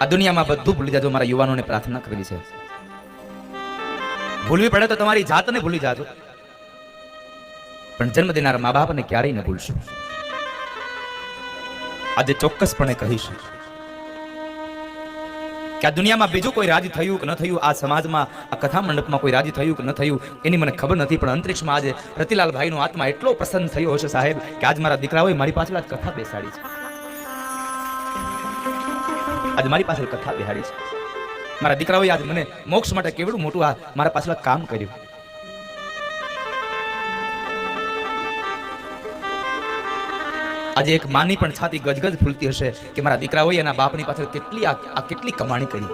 આ દુનિયામાં બધું ભૂલી જાજો. મારા યુવાનોને પ્રાર્થના કરવી છે, ભૂલવી પડે તો તમારી જાતને ભૂલી જાજો, પણ જન્મ દેનાર મા બાપને ક્યારેય ન ભૂલશો. આજે ચોક્કસપણે કહીશ કે આ દુનિયામાં બીજું કોઈ રાજી થયું કે ન થયું, આ સમાજમાં, આ કથા મંડપમાં કોઈ રાજી થયું કે ન થયું એની મને ખબર નથી, પણ અંતરિક્ષમાં આજે રતિલાલ ભાઈનો આત્મા એટલો પ્રસન્ન થયો હશે સાહેબ કે આજ મારા દીકરાઓએ મારી પાછળ આજ કથા બેસાડી છે. આજ મારી પાછળ કથા બેહાડી છે. મારા દીકરાઓએ આજ મને મોક્ષ માટે કેવડું મોટું આ મારા પાછળ કામ કર્યું. આજે એક માની પણ છાતી ગજગજ ફૂલતી હશે કે મારા દીકરાઓએ એના બાપની પાછળ કેટલી કમાણી કરી.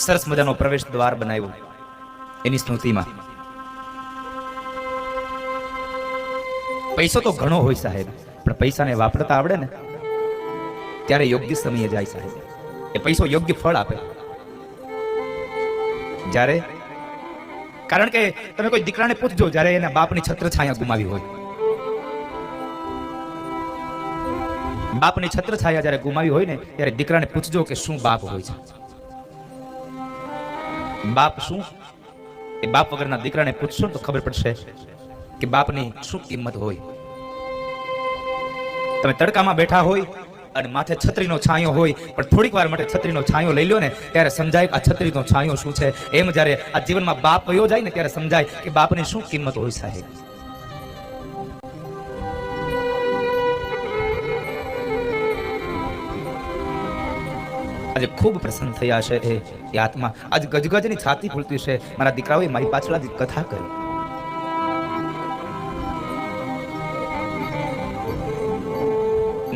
સરસ મજાનો પ્રવેશ દ્વાર બનાવ્યો એની સ્મૃતિમાં. પૈસો તો ઘણો હોય સાહેબ, પણ પૈસાને વાપરતા આવડે ને ત્યારે યોગ્ય સમયે જાય સાહેબ. એ પૈસો યોગ્ય ફળ આપે. જ્યારે કારણ કે તમે કોઈ દીકરાને પૂછજો જ્યારે એના બાપની છત્રછાયા ગુમાવી હોય, બાપની છત્રછાયા જ્યારે ગુમાવી હોય ને ત્યારે દીકરાને પૂછજો કે શું બાપ હોય છે. બાપ શું? એ બાપ વગરના દીકરાને પૂછશો તો ખબર પડશે કે બાપની શું કિંમત હોય. તમે તડકામાં બેઠા હોય અને માથે છત્રીનો છાંયો હોય, પણ થોડીક વાર માટે છત્રીનો છાંયો લઈ લો ને ત્યારે સમજાય આ છત્રીનો છાંયો શું છે. એમ જ્યારે આ જીવનમાં બાપ વયો જાય ને ત્યારે સમજાય કે બાપની શું કિંમત હોય સાહેબ. આજે ખૂબ પ્રસન્ન થયા છે એ આત્મા. આજ ગજગજની છાતી ફૂલતી છે. મારા દીકરાઓએ મારી પાછળ આજ કથા કરી.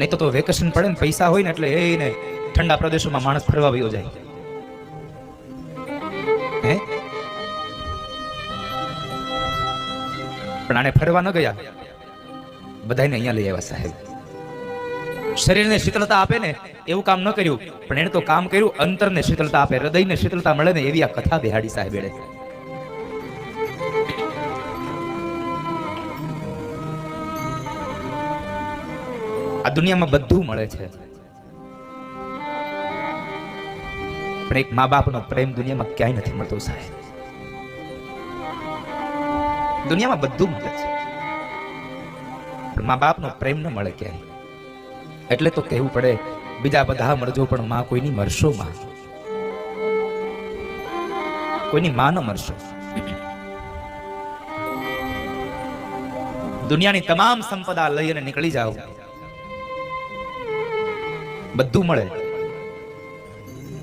નહીં તો વેકેશન પડે ને પૈસા હોય ને એટલે એને ઠંડા પ્રદેશોમાં માણસ ફરવા વયો જાય. હે પણ આને ફરવા ન ગયા, બધાને અહીંયા લઈ આવ્યા સાહેબ. શરીરને શીતળતા આપે ને એવું કામ ન કર્યું, પણ એને તો કામ કર્યું અંતરને શીતળતા આપે, હૃદયને શીતળતા મળે ને એવી આ કથા બેહાડી સાહેબ. એણે આ દુનિયામાં બધું મળે છે, પણ એક મા બાપનો પ્રેમ દુનિયામાં ક્યાંય નથી મળતો સાહેબ. દુનિયામાં બધું મળે છે, પણ મા બાપનો પ્રેમ ન મળે ક્યાંય. એટલે તો કહેવું પડે બીજા બધા મરજો પણ માં કોઈની મરશો. માં કોઈની માં ન મરશો. દુનિયાની તમામ સંપદા લઈને નીકળી જાઓ, બધું મળે,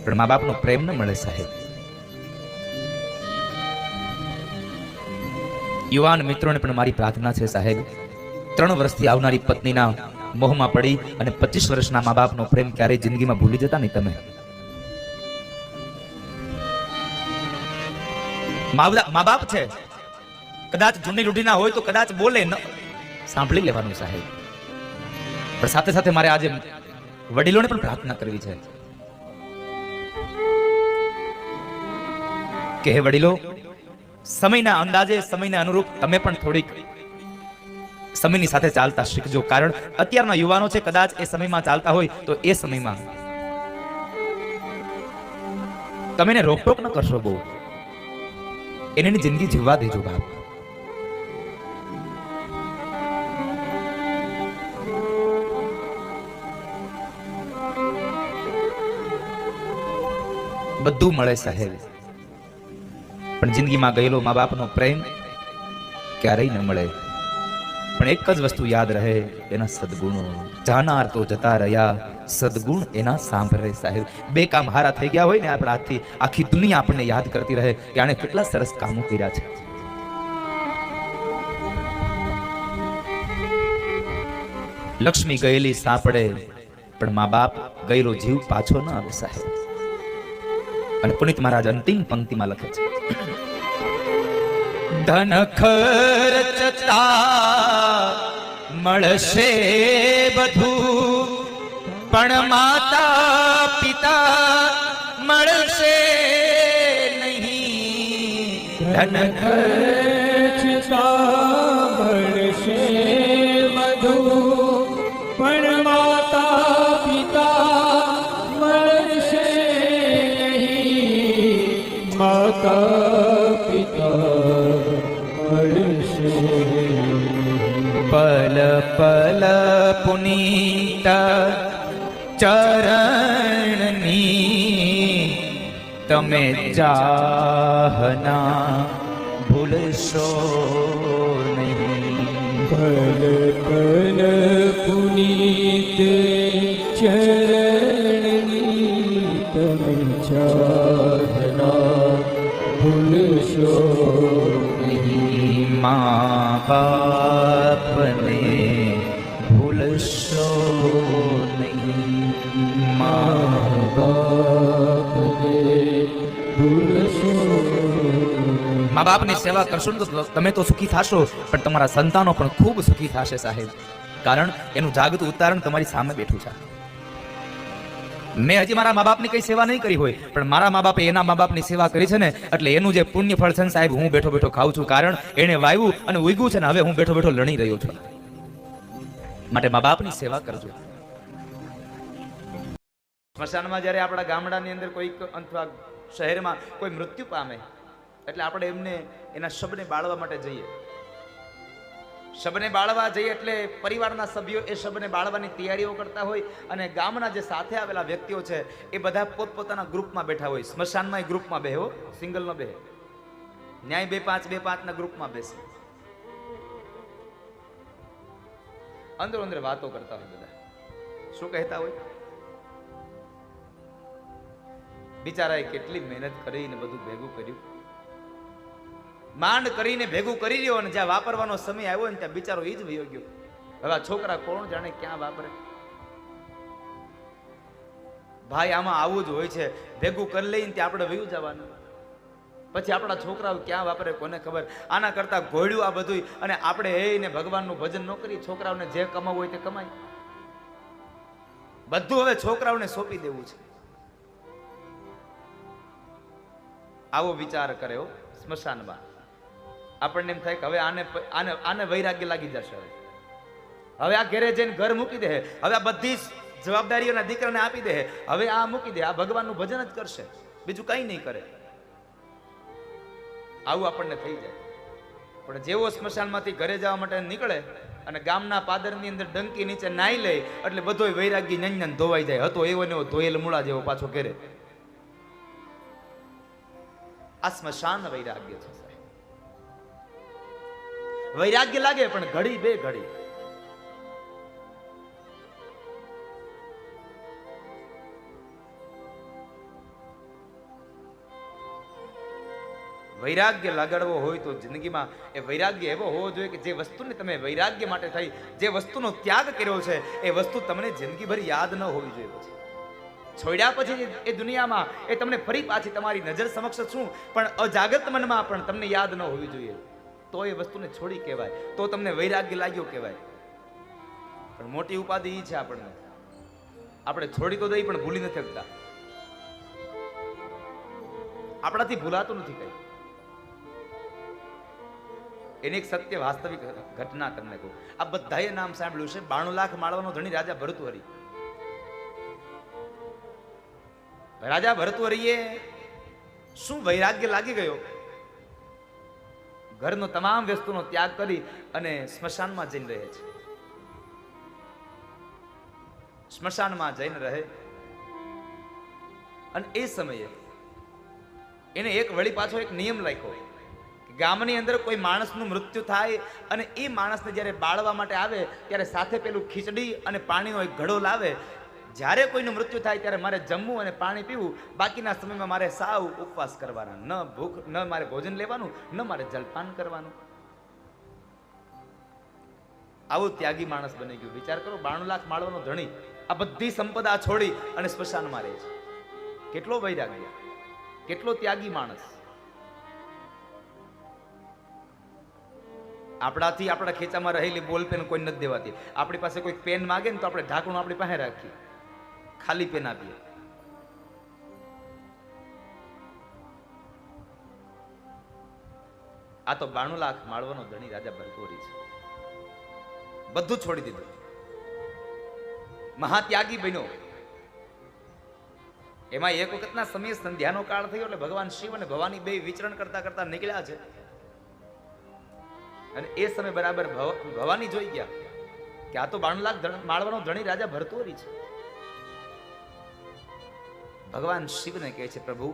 પણ મા બાપનો પ્રેમ ન મળે સાહેબ. યુવાન મિત્રોને પણ મારી પ્રાર્થના છે સાહેબ, 3 વર્ષથી આવનારી પત્નીના મોહમાં પડી અને 25 વર્ષના મા બાપનો પ્રેમ ક્યારેય જિંદગીમાં ભૂલી જતા નહીં. તમે મા બાપ છે, કદાચ જૂની રૂઢીના હોય તો કદાચ બોલે ન સાંભળી લેવાનું સાહેબ. પણ સાથે સાથે મારે આજે વડીલોને પણ પ્રાર્થના કરવી છે કે હે વડીલો, સમયના અંદાજે, સમયને અનુરૂપ તમે પણ થોડીક સમયની સાથે ચાલતા શીખજો. કારણ અત્યારના યુવાનો છે, કદાચ એ સમયમાં ચાલતા હોય તો એ સમયમાં તમે એને રોકટોક ન કરશો, બહુ એની જિંદગી જીવવા દેજો બાપ. બધું મળે સાહેબ, પણ જિંદગીમાં ગયેલો મા બાપનો પ્રેમ ક્યારેય ન મળે. પણ એક જ વસ્તુ યાદ રહે, એના સદગુણો. જાનાર તો જતા રહ્યા, સદગુણ એના સાંભળે સાહેબ. 2 કામ હારા થઈ ગયા હોય ને આપણા હાથથી, આખી દુનિયા આપણને યાદ કરતી રહે કે આણે કેટલા સરસ કામો કર્યા છે. લક્ષ્મી ગયેલી સાંપડે, પણ મા બાપ ગયેલો જીવ પાછો ન આવે સાહેબ. અને પુનિત મહારાજ અંતિમ પંક્તિમાં લખે છે, ધન ખર્ચતા મળશે બધું, પણ માતા પિતા મળશે નહીં. ધન ખર્ચતા માતા પિતા મળશે. પલ પલ પુનીત ચરણની તમે ચાહના ભૂલશો નહીં. પલ પલ પુનીત ચરણની તમે ચાહના ભૂલશો નહીં. મા બાપને ભૂલશો નહીં. મા મા બાપની સેવા કરશો ને તો તમે તો સુખી થશો, પણ તમારા સંતાનો પણ ખૂબ સુખી થશે સાહેબ. કારણ એનું જાગતું ઉદાહરણ તમારી સામે બેઠું છે. મેં હજી મારા મા બાપની કઈ સેવા નહીં કરી હોય, પણ મારા મા બાપે એના મા બાપની સેવા કરી છે ને, એટલે એનું જે પુણ્ય ફળ છે ને સાહેબ, હું બેઠો બેઠો ખાઉં છું. કારણ એને વાવ્યું અને ઉગ્યું છે ને, હવે હું બેઠો બેઠો લણી રહ્યો છું. માટે મા બાપની સેવા કરજો. સ્મશાનમાં જ્યારે આપણા ગામડાની અંદર કોઈ અથવા શહેરમાં કોઈ મૃત્યુ પામે, એટલે આપણે એમને એના શબને બાળવા માટે જઈએ. શબને બાળવા જઈએ એટલે પરિવારના સભ્યો એ શબને બાળવાની તૈયારીઓ કરતા હોય, અને ગામના જે સાથે આવેલા વ્યક્તિઓ છે એ બધા પોતપોતાના ગ્રુપમાં બેઠા હોય. સ્મશાનમાં એ ગ્રુપમાં બેહો, સિંગલ ન બેહે. ન્યાય 2-5 ના ગ્રુપમાં બેસે. અંદર અંદર વાતો કરતા હોય બધા. શું કહેતા હોય? બિચારાએ કેટલી મહેનત કરીને બધું ભેગું કર્યું, માંડ કરીને ભેગું કરી રહ્યો, અને જ્યાં વાપરવાનો સમય આવ્યો ને ત્યાં બિચારો એ જ વયો ગયો. હવે આ છોકરા કોણ જાણે ક્યાં વાપરે. ભાઈ આમાં આવું જ હોય છે, ભેગું કરી લઈને ત્યાં આપણે વયું જવાનું, પછી આપણા છોકરાઓ ક્યાં વાપરે કોને ખબર. આના કરતા ઘોડ્યું આ બધું, અને આપણે એને ભગવાનનું ભજન ન કરી, છોકરાઓને જે કમાવું હોય તે કમાય. બધું હવે છોકરાઓને સોંપી દેવું છે. આવો વિચાર કર્યો સ્મશાનમાં. આપણને એમ થાય કે હવે આને વૈરાગ્ય લાગી જશે. હવે આ ઘરે જઈને ઘર મૂકી દે, હવે આ બધી જવાબદારીઓના દીકરાને આપી દે, હવે આ મૂકી દે, આ ભગવાનનું ભજન જ કરશે, બીજું કઈ નહીં કરે. આવું આપણને થઈ જાય. પણ જેવો સ્મશાનમાંથી ઘરે જવા માટે નીકળે અને ગામના પાદરની અંદર ડંકી નીચે નાઈ લે, એટલે બધો વૈરાગ્ય નંજન ધોવાઈ જાય. હતો એવો ને એવો ધોયેલ મૂળા જેવો પાછો ઘરે. આ સ્મશાન વૈરાગ્ય છે. વૈરાગ્ય લાગે પણ ઘડી બે ઘડી. વૈરાગ્ય લગાડવો હોય તો જિંદગીમાં એ વૈરાગ્ય એવો હોવો જોઈએ કે જે વસ્તુને તમે વૈરાગ્ય માટે થઈ, જે વસ્તુનો ત્યાગ કર્યો છે, એ વસ્તુ તમને જિંદગીભર યાદ ન હોવી જોઈએ. પછી છોડ્યા પછી એ દુનિયામાં એ તમને ફરી પાછી તમારી નજર સમક્ષ શું, પણ અજાગૃત મનમાં પણ તમને યાદ ન હોવી જોઈએ. તો એ વસ્તુને છોડી કહેવાય, તો તમને વૈરાગ્ય લાગ્યો કહેવાય. પણ મોટી ઉપાધિ એ છે આપણને, આપણે છોડી તો દઈ પણ ભૂલી નથી શકતા. આપણાથી ભૂલાતું નથી કઈ. એની એક સત્ય વાસ્તવિક ઘટના તમને કહું. આ બધાએ નામ સાંભળ્યું છે, 92 લાખ માળવાનો ધણી રાજા ભરતુહરી. રાજા ભરતુહરીએ શું વૈરાગ્ય લાગી ગયો, ઘરનો તમામ વસ્તુનો ત્યાગ કરી અને સ્મશાનમાં જઈને રહે છે. સ્મશાનમાં જઈને રહે, અને એ સમયે એને એક વળી પાછો એક નિયમ રાખ્યો કે ગામની અંદર કોઈ માણસનું મૃત્યુ થાય અને એ માણસને જ્યારે બાળવા માટે આવે ત્યારે સાથે પેલું ખીચડી અને પાણીનો એક ઘડો લાવે. જ્યારે કોઈનું મૃત્યુ થાય ત્યારે મારે જમવું અને પાણી પીવું, બાકીના સમયમાં મારે સાવ ઉપવાસ કરવાના, ન ભૂખ, ન મારે ભોજન લેવાનું, ન મારે જલપાન કરવાનું. આવું ત્યાગી માણસ બની ગયું. વિચાર કરો, 92 લાખ માળવાનો ધણી આ બધી સંપદા છોડી અને સ્મશાનમાં રહે છે. કેટલો વૈરાગ્ય, કેટલો ત્યાગી માણસ. આપણાથી આપણા ખેંચામાં રહેલી બોલ પેન કોઈ નથી દેવાતી. આપણી પાસે કોઈ પેન માગે ને તો આપણે ઢાંકણું આપણી પાસે રાખીએ, ખાલી પેન આપીએ. આ તો 92 લાખ માળવાનો ધણી રાજા ભરતુહરી છે. બધું છોડી દીધું, મહાત્યાગી બન્યો. એમાં એક વખતના સમયે સંધ્યાનો કાળ થયો એટલે ભગવાન શિવ અને ભવાની બે વિચરણ કરતા કરતા નીકળ્યા છે. અને એ સમય બરાબર ભવાની જોઈ ગયા કે આ તો 92 લાખ માળવાનો ધણી રાજા ભરતુહરી છે. ભગવાન શિવને કહે છે, પ્રભુ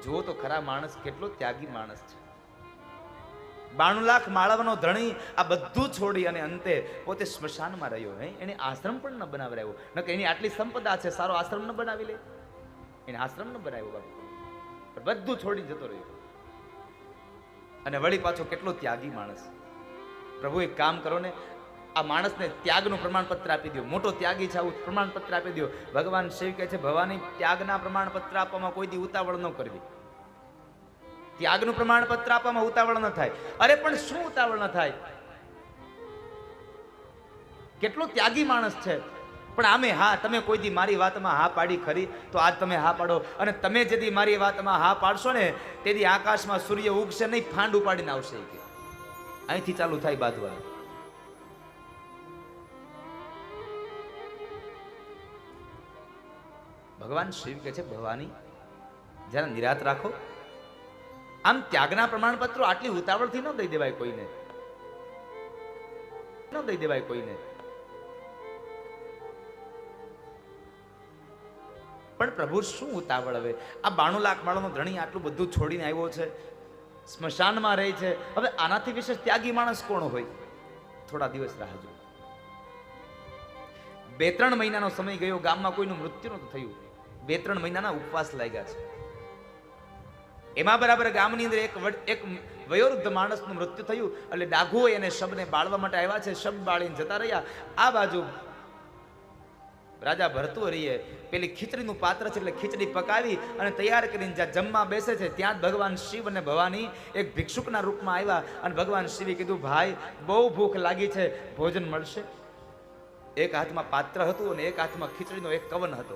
જુઓ તો ખરા માણસ કેટલો ત્યાગી માણસ છે. 92 લાખ માળવાનો ધણી આ બધું છોડી અને અંતે પોતે સ્મશાનમાં રહ્યો. એને આશ્રમ પણ ન બનાવરાયો. ન કે એની આટલી સંપદા છે, સારો આશ્રમ ન બનાવી લે. એને આશ્રમ ન બનાવ્યો બાપુ, બધું છોડી જતો રહ્યો. અને વળી પાછો કેટલો ત્યાગી માણસ. પ્રભુ એક કામ કરો ને, આ માણસને ત્યાગનું પ્રમાણપત્ર આપી દો. મોટો ત્યાગી છે, આવું પ્રમાણપત્ર આપી દો. ભગવાન શિવ કહે છે, ભવાની ત્યાગના પ્રમાણપત્ર આપવામાં કોઈ દી ઉતાવળ ન કરવી. ત્યાગનું પ્રમાણપત્ર આપવામાં ઉતાવળ ન થાય. અરે પણ શું ઉતાવળ ન થાય? કેટલો ત્યાગી માણસ છે. પણ આમે હા, તમે કોઈ દી મારી વાતમાં હા પાડી ખરી? તો આજ તમે હા પાડો. અને તમે જેથી મારી વાતમાં હા પાડશો ને તેથી આકાશમાં સૂર્ય ઉગશે નહીં, ફાંડ ઉપાડીને આવશે. અહીંથી ચાલુ થાય બાંધવાનું. ભગવાન શિવ કહે છે, ભવાની જરા નિરાત રાખો. આમ ત્યાગના પ્રમાણપત્રો આટલી ઉતાવળથી ન દઈ દેવાય કોઈને, ન દઈ દેવાય કોઈને. પણ પ્રભુ શું ઉતાવળ? હવે આ 92 લાખ માળાનો ધણી આટલું બધું છોડીને આવ્યો છે, સ્મશાનમાં રહે છે. હવે આનાથી વિશેષ ત્યાગી માણસ કોણ હોય? થોડા દિવસ રાહ જો. 2-3 મહિનાનો સમય ગયો, ગામમાં કોઈનું મૃત્યુ નહોતું થયું. 2-3 મહિનાના ઉપવાસ લાગ્યા છે. એમાં બરાબર ગામની અંદર એક વયોવૃદ્ધ માણસનું મૃત્યુ થયું. એટલે ડાઘુઓ એને શબને બાળવા માટે આવ્યા છે. શબ બાળીને જતા રહ્યા. આ બાજુ રાજા ભરતુહરીએ પેલી ખીચડીનું પાત્ર છે એટલે ખીચડી પકાવી અને તૈયાર કરીને જ્યાં જમવા બેસે છે ત્યાં જ ભગવાન શિવ અને ભવાની એક ભિક્ષુકના રૂપમાં આવ્યા. અને ભગવાન શિવે કીધું, ભાઈ બહુ ભૂખ લાગી છે, ભોજન મળશે? એક હાથમાં પાત્ર હતું અને એક હાથમાં ખીચડીનો એક કવન હતો.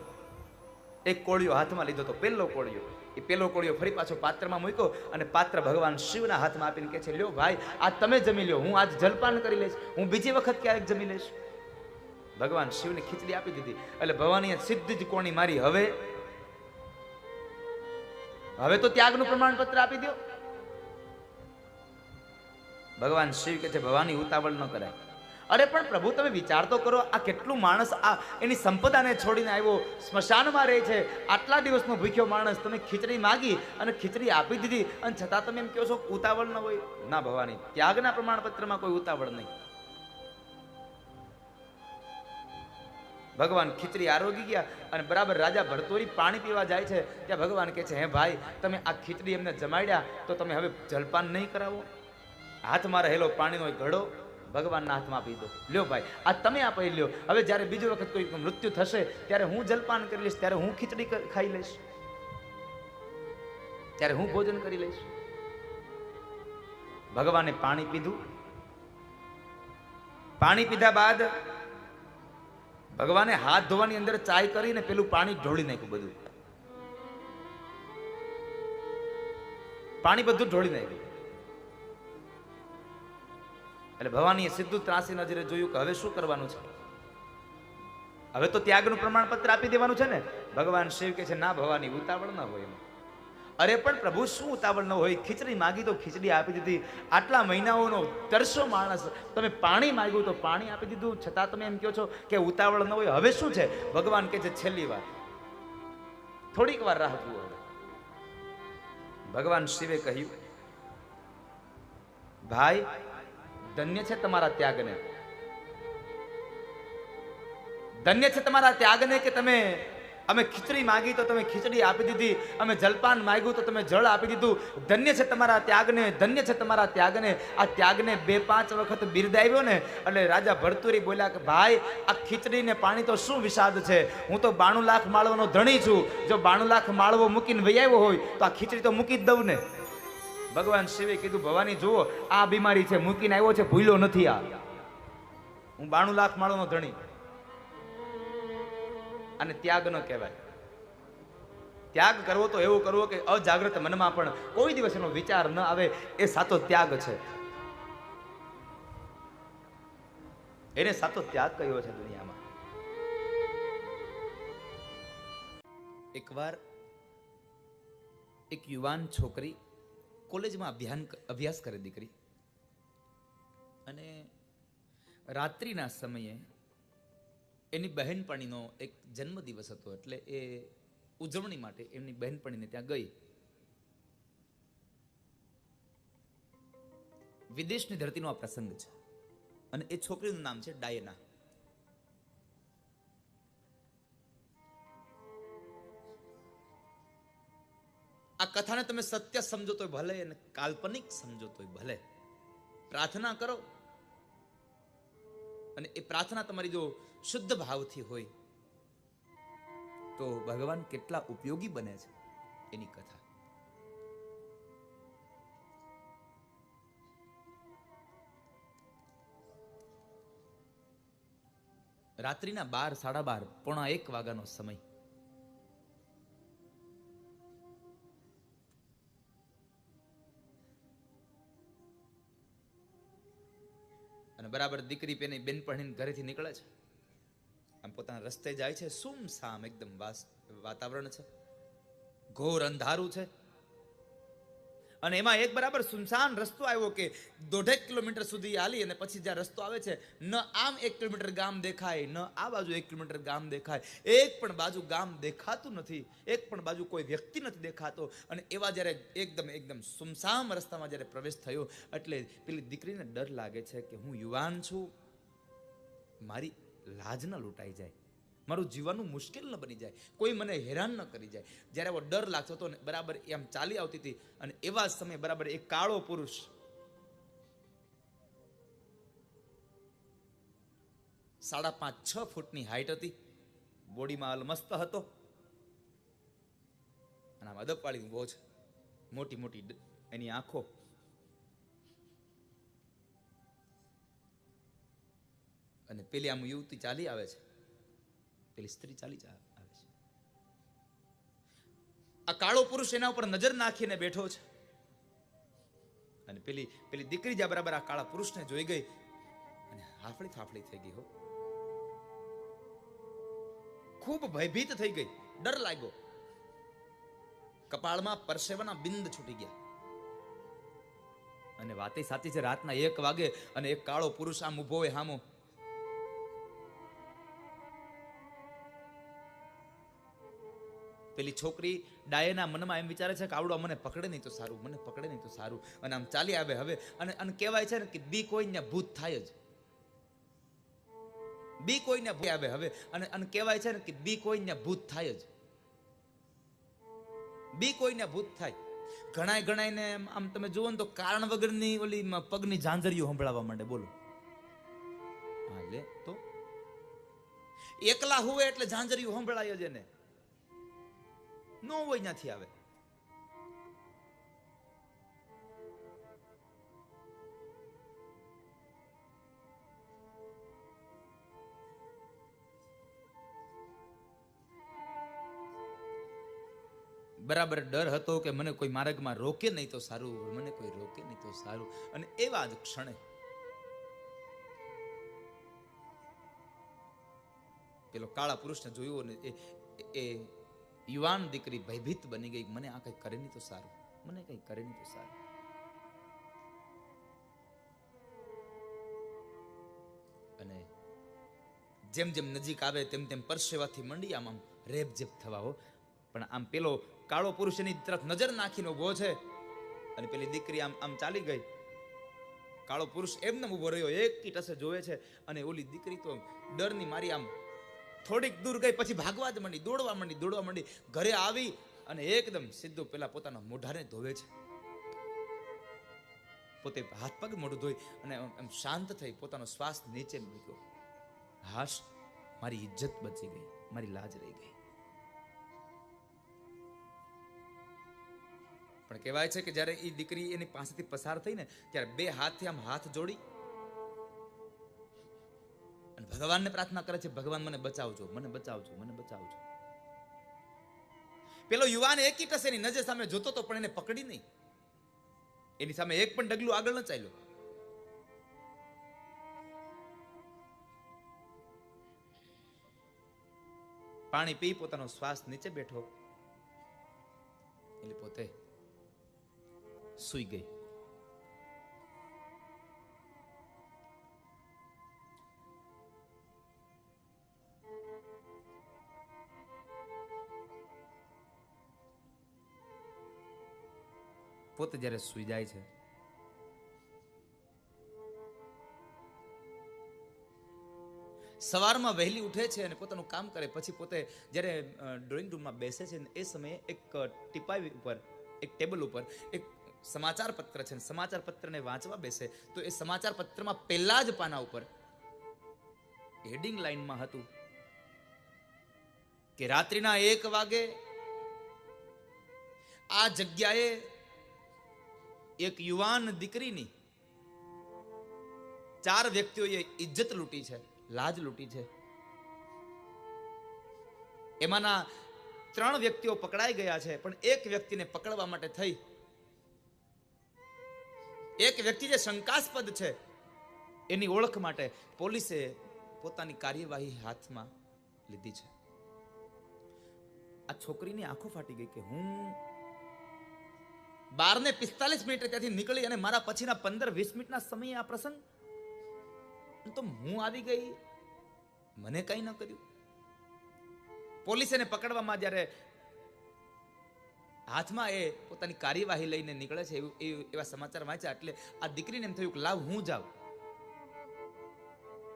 એક કોળિયો હાથમાં લીધો હતો, પેલો કોળિયો. એ પેલો કોળિયો ફરી પાછો પાત્રમાં મૂક્યો અને પાત્ર ભગવાન શિવના હાથમાં આપીને કહે છે, લ્યો ભાઈ, આ તમે જમી લ્યો, હું આજ જલપાન કરી લઈશ, હું બીજી વખત ક્યારેક જમી લઈશ. ભગવાન શિવને ખીચડી આપી દીધી. એટલે ભવાનીએ સીધી જ કોણી મારી, હવે તો ત્યાગનું પ્રમાણપત્ર આપી દો. ભગવાન શિવ કહે છે, ભવાની ઉતાવળ ન કરાય. અરે પણ પ્રભુ તમે વિચાર તો કરો, આ કેટલું માણસ આ એની સંપદાને છોડીને આવ્યો, સ્મશાનમાં રહે છે, આટલા દિવસનો ભૂખ્યો માણસ, તમે ખીચડી માગી અને ખીચડી આપી દીધી અને છતાં તમે એમ કહો છો ઉતાવળ ન હોય? ના ભવાની, ત્યાગના પ્રમાણપત્રમાં કોઈ ઉતાવળ નહીં. ભગવાન ખીચડી આરોગી ગયા અને બરાબર રાજા ભરતુહરી પાણી પીવા જાય છે. ત્યાં ભગવાન કહે છે, હે ભાઈ, તમે આ ખીચડી એમને જમાડ્યા તો તમે હવે જલપાન નહીં કરાવો? હાથમાં રહેલો પાણીનો ઘડો ભગવાનના હાથમાં આપી દો. લ્યો ભાઈ, આ તમે આપી લ્યો. હવે જ્યારે બીજી વખત કોઈ મૃત્યુ થશે ત્યારે હું જલપાન કરી લઈશ, ત્યારે હું ખીચડી ખાઈ લઈશ, ત્યારે હું ભોજન કરી લઈશ. ભગવાને પાણી પીધું. પાણી પીધા બાદ ભગવાને હાથ ધોવાની અંદર ચાય કરીને પેલું પાણી ઢોળી નાખ્યું. બધું પાણી બધું ઢોળી નાખ્યું. એટલે ભવાનીએ સીધું ત્રાસી નજરે જોયું કે હવે શું કરવાનું છે? હવે તો ત્યાગનું પ્રમાણપત્ર આપી દેવાનું છે ને. ભગવાન શિવ કહે છે, ના ભવાની, ઉતાવળ ન હોય. અરે પણ પ્રભુ શું ઉતાવળ ન હોય? ખીચડી માગી તો ખીચડી આપી દીધી. આટલા મહિનાઓનો તરસો માણસ, તમે પાણી માંગ્યું તો પાણી આપી દીધું, છતાં તમે એમ કહો છો કે ઉતાવળ ન હોય. હવે શું છે? ભગવાન કહે છે, છેલ્લી વાર, થોડીક વાર રાહ જુઓ. ભગવાન શિવે કહ્યું, ભાઈ, ધન્ય છે તમારા ત્યાગને, ધન્ય છે તમારા ત્યાગને કે તમે અમે ખીચડી માંગી તો તમે ખીચડી આપી દીધી, અમે જલપાન માંગ્યું તો તમે જળ આપી દીધું. ધન્ય છે તમારા ત્યાગને, ધન્ય છે તમારા ત્યાગને. આ ત્યાગને 2-5 વખત બિરદાવ્યો ને એટલે રાજા ભરતુહરી બોલ્યા કે ભાઈ, આ ખીચડી ને પાણી તો શું વિષાદ છે? હું તો 92 લાખ માળવાનો ધણી છું. જો 92 લાખ માળવો મૂકીને વહી આવ્યો હોય તો આ ખીચડી તો મૂકી જ દઉં ને. ભગવાન શિવે કીધું, ભવાની જુઓ, આ બીમારી છે, મૂકીને આવ્યો છે, ભૂલ્યો નથી. આ હું 92 લાખ માળવાનો ધણી. અને ત્યાગ ન કહેવાય. ત્યાગ કરવો તો એવો કરવો કે અજાગ્રત મનમાં પણ કોઈ દિવસ એનો વિચાર ન આવે, એ સાચો ત્યાગ છે. એને સાચો ત્યાગ કયો છે દુનિયામાં. એકવાર એક યુવાન છોકરી કોલેજમાં અભ્યાસ કરે દીકરી, અને રાત્રિના સમયે એની બહેનપણીનો એક જન્મદિવસ હતો, એટલે એ ઉજવણી માટે એમની બહેનપણીને ત્યાં ગઈ. વિદેશની ધરતીનો આ પ્રસંગ છે, અને એ છોકરીનું નામ છે ડાયના. આ કથાને તમે સત્ય સમજો તોય ભલે અને કાલ્પનિક સમજો તોય ભલે, પ્રાર્થના કરો અને એ પ્રાર્થના તમારી જો શુદ્ધ ભાવથી હોય તો ભગવાન કેટલા ઉપયોગી બને છે એની કથા. રાત્રિના 12, 12:30, 1:45 વાગ્યાનો સમય. અને બરાબર દીકરી પેની બેનપણીને ઘરેથી નીકળે છે, આમ પોતાના રસ્તે જાય છે. સુમસામ એકદમ વાતાવરણ છે, ઘોર અંધારું છે, અને એમાં એક બરાબર સુનસાન રસ્તો આવ્યો કે 1.5 કિલોમીટર સુધી હાલી, અને પછી જ્યાં રસ્તો આવે છે, ન આમ 1 કિલોમીટર ગામ દેખાય, ન આ બાજુ 1 કિલોમીટર ગામ દેખાય, એક પણ બાજુ ગામ દેખાતું નથી, એક પણ બાજુ કોઈ વ્યક્તિ નથી દેખાતો. અને એવા જ્યારે એકદમ સુમસામ રસ્તામાં જ્યારે પ્રવેશ થયો, એટલે પેલી દીકરીને ડર લાગે છે કે હું યુવાન છું, મારી લાજ ન લૂંટાઈ જાય, મારું જીવવાનું મુશ્કેલ ન બની જાય, કોઈ મને હેરાન ન કરી જાય. જ્યારે એવો ડર લાગતો હતો ને બરાબર એમ ચાલી આવતી હતી, અને એવા સમયે બરાબર એક કાળો પુરુષ સાડા 5-6 ફૂટની હાઈટ હતી, બોડીમાં અલમસ્ત હતો, અને આમ અદબવાળી ઊભો છે, મોટી મોટી એની આંખો. અને પેલી આમ યુવતી ચાલી આવે છે, પેલી સ્ત્રી ચાલી આવે છે. આ કાળો પુરુષ એના ઉપર નજર નાખીને બેઠો છે, અને પેલી દીકરી જ્યાં બરાબર આ કાળા પુરુષને જોઈ ગઈ અને હાફળી ફાફળી થઈ ગઈ. હો, ખૂબ ભયભીત થઈ ગઈ, ડર લાગ્યો, કપાળમાં પરસેવાના બિંદ છૂટી ગયા. અને વાતે સાચી છે, રાતના 1 વાગે અને એક કાળો પુરુષ આમ ઉભો હોય હામો. પેલી છોકરી ડાયના મનમાં એમ વિચારે છે કે આવડો મને પકડે નહીં તો સારું, મને પકડે નહીં તો સારું, અને આમ ચાલી આવે. હવે અને કહેવાય છે ને કે બી કોઈને ભૂત થાય જ, બી કોઈને આવે. હવે અને કહેવાય છે ને કે બી કોઈને ભૂત થાય જ, બી કોઈને ભૂત થાય. ઘણાને આમ તમે જુઓ ને તો કારણ વગરની ઓલી પગની ઝાંઝરીઓ સંભળાવવા માંડે. બોલો, હા લે તો એકલા હુવે એટલે ઝાંઝરીઓ સંભળાય જ એને, નો હોય ત્યાંથી આવે. બરાબર ડર હતો કે મને કોઈ માર્ગમાં રોકે નહીં તો સારું, મને કોઈ રોકે નહીં તો સારું. અને એવા જ ક્ષણે પેલો કાળા પુરુષને જોયું ને એ યુવાન દીકરી ભયભીત બની ગઈ. મને આ કઈ કરે નહીં તો સારું, મને કઈ કરે નહીં તો સારું. અને જેમ જેમ નજીક આવે તેમ પરસેવાથી મંડી આમ રેપઝેપ થવા. હો, પણ આમ પેલો કાળો પુરુષ એની તરફ નજર નાખીને ઉભો છે, અને પેલી દીકરી આમ ચાલી ગઈ. કાળો પુરુષ એમને ઉભો રહ્યો, એક ટસે જોવે છે, અને ઓલી દીકરી તો ડરની મારી આમ થોડીક દૂર ગઈ, પછી ભાગવા જ માંડી, દોડવા માંડી. ઘરે આવી અને એકદમ સીધું પેલા પોતાના મોઢાને ધોવે છે, પોતે હાથ પગ મોઢું ધોઈ અને એમ શાંત થઈ પોતાનો શ્વાસ નીચે મૂક્યો. હાશ, મારી ઇજ્જત બચી ગઈ, મારી લાજ રહી ગઈ. પણ કહેવાય છે કે જ્યારે એ દીકરી એની પાસેથી પસાર થઈ ને ત્યારે 2 હાથથી આમ હાથ જોડી અને ભગવાનને પ્રાર્થના કરે છે, ભગવાન મને બચાવજો, મને બચાવજો, મને બચાવજો. પેલો યુવાન એક ટસે એની નજર સામે જોતો તો પણ એને પકડી નહીં, એની સામે એક પણ ડગલું આગળ ન ચાલ્યો. પાણી પી પોતાનો શ્વાસ નીચે બેઠો એટલે પોતે સૂઈ ગઈ. પોતે જ્યારે સૂઈ જાય છે, સવારમાં વહેલી ઉઠે છે અને પોતાનું કામ કરે. પછી પોતે જ્યારે ડ્રોઈંગ રૂમમાં બેસે છે એ સમયે એક ટીપાઈ ઉપર, એક ટેબલ ઉપર એક સમાચાર પત્ર છે. સમાચાર પત્રને વાંચવા બેસે તો એ સમાચાર પત્રમાં પહેલા જ પાના ઉપર હેડિંગ લાઈનમાં હતું કે રાત્રિના 1 વાગે આ જગ્યાએ એક યુવાન દીકરીની 4 વ્યક્તિઓએ ઇજ્જત લૂંટી છે, લાજ લૂંટી છે. એમાંના 3 વ્યક્તિઓ પકડાઈ ગયા છે, પણ એક વ્યક્તિને પકડવા માટે થઈ, એક વ્યક્તિ જે શંકાસ્પદ છે એની ઓળખ માટે પોલીસે પોતાની કાર્યવાહી હાથમાં લીધી છે. આ છોકરીની આંખો ફાટી ગઈ કે હું 12:45 ત્યાંથી નીકળી અને મારા પછીના 15-20 મિનિટના સમયે આ પ્રસંગ, તો હું આવી ગઈ, મને કઈ ન કર્યું. પોલીસ એને પકડવામાં જ્યારે હાથમાં એ પોતાની કાર્યવાહી લઈને નીકળે છે એવા સમાચાર વાંચ્યા એટલે આ દીકરીને એમ થયું કે લાવ હું જાઉં,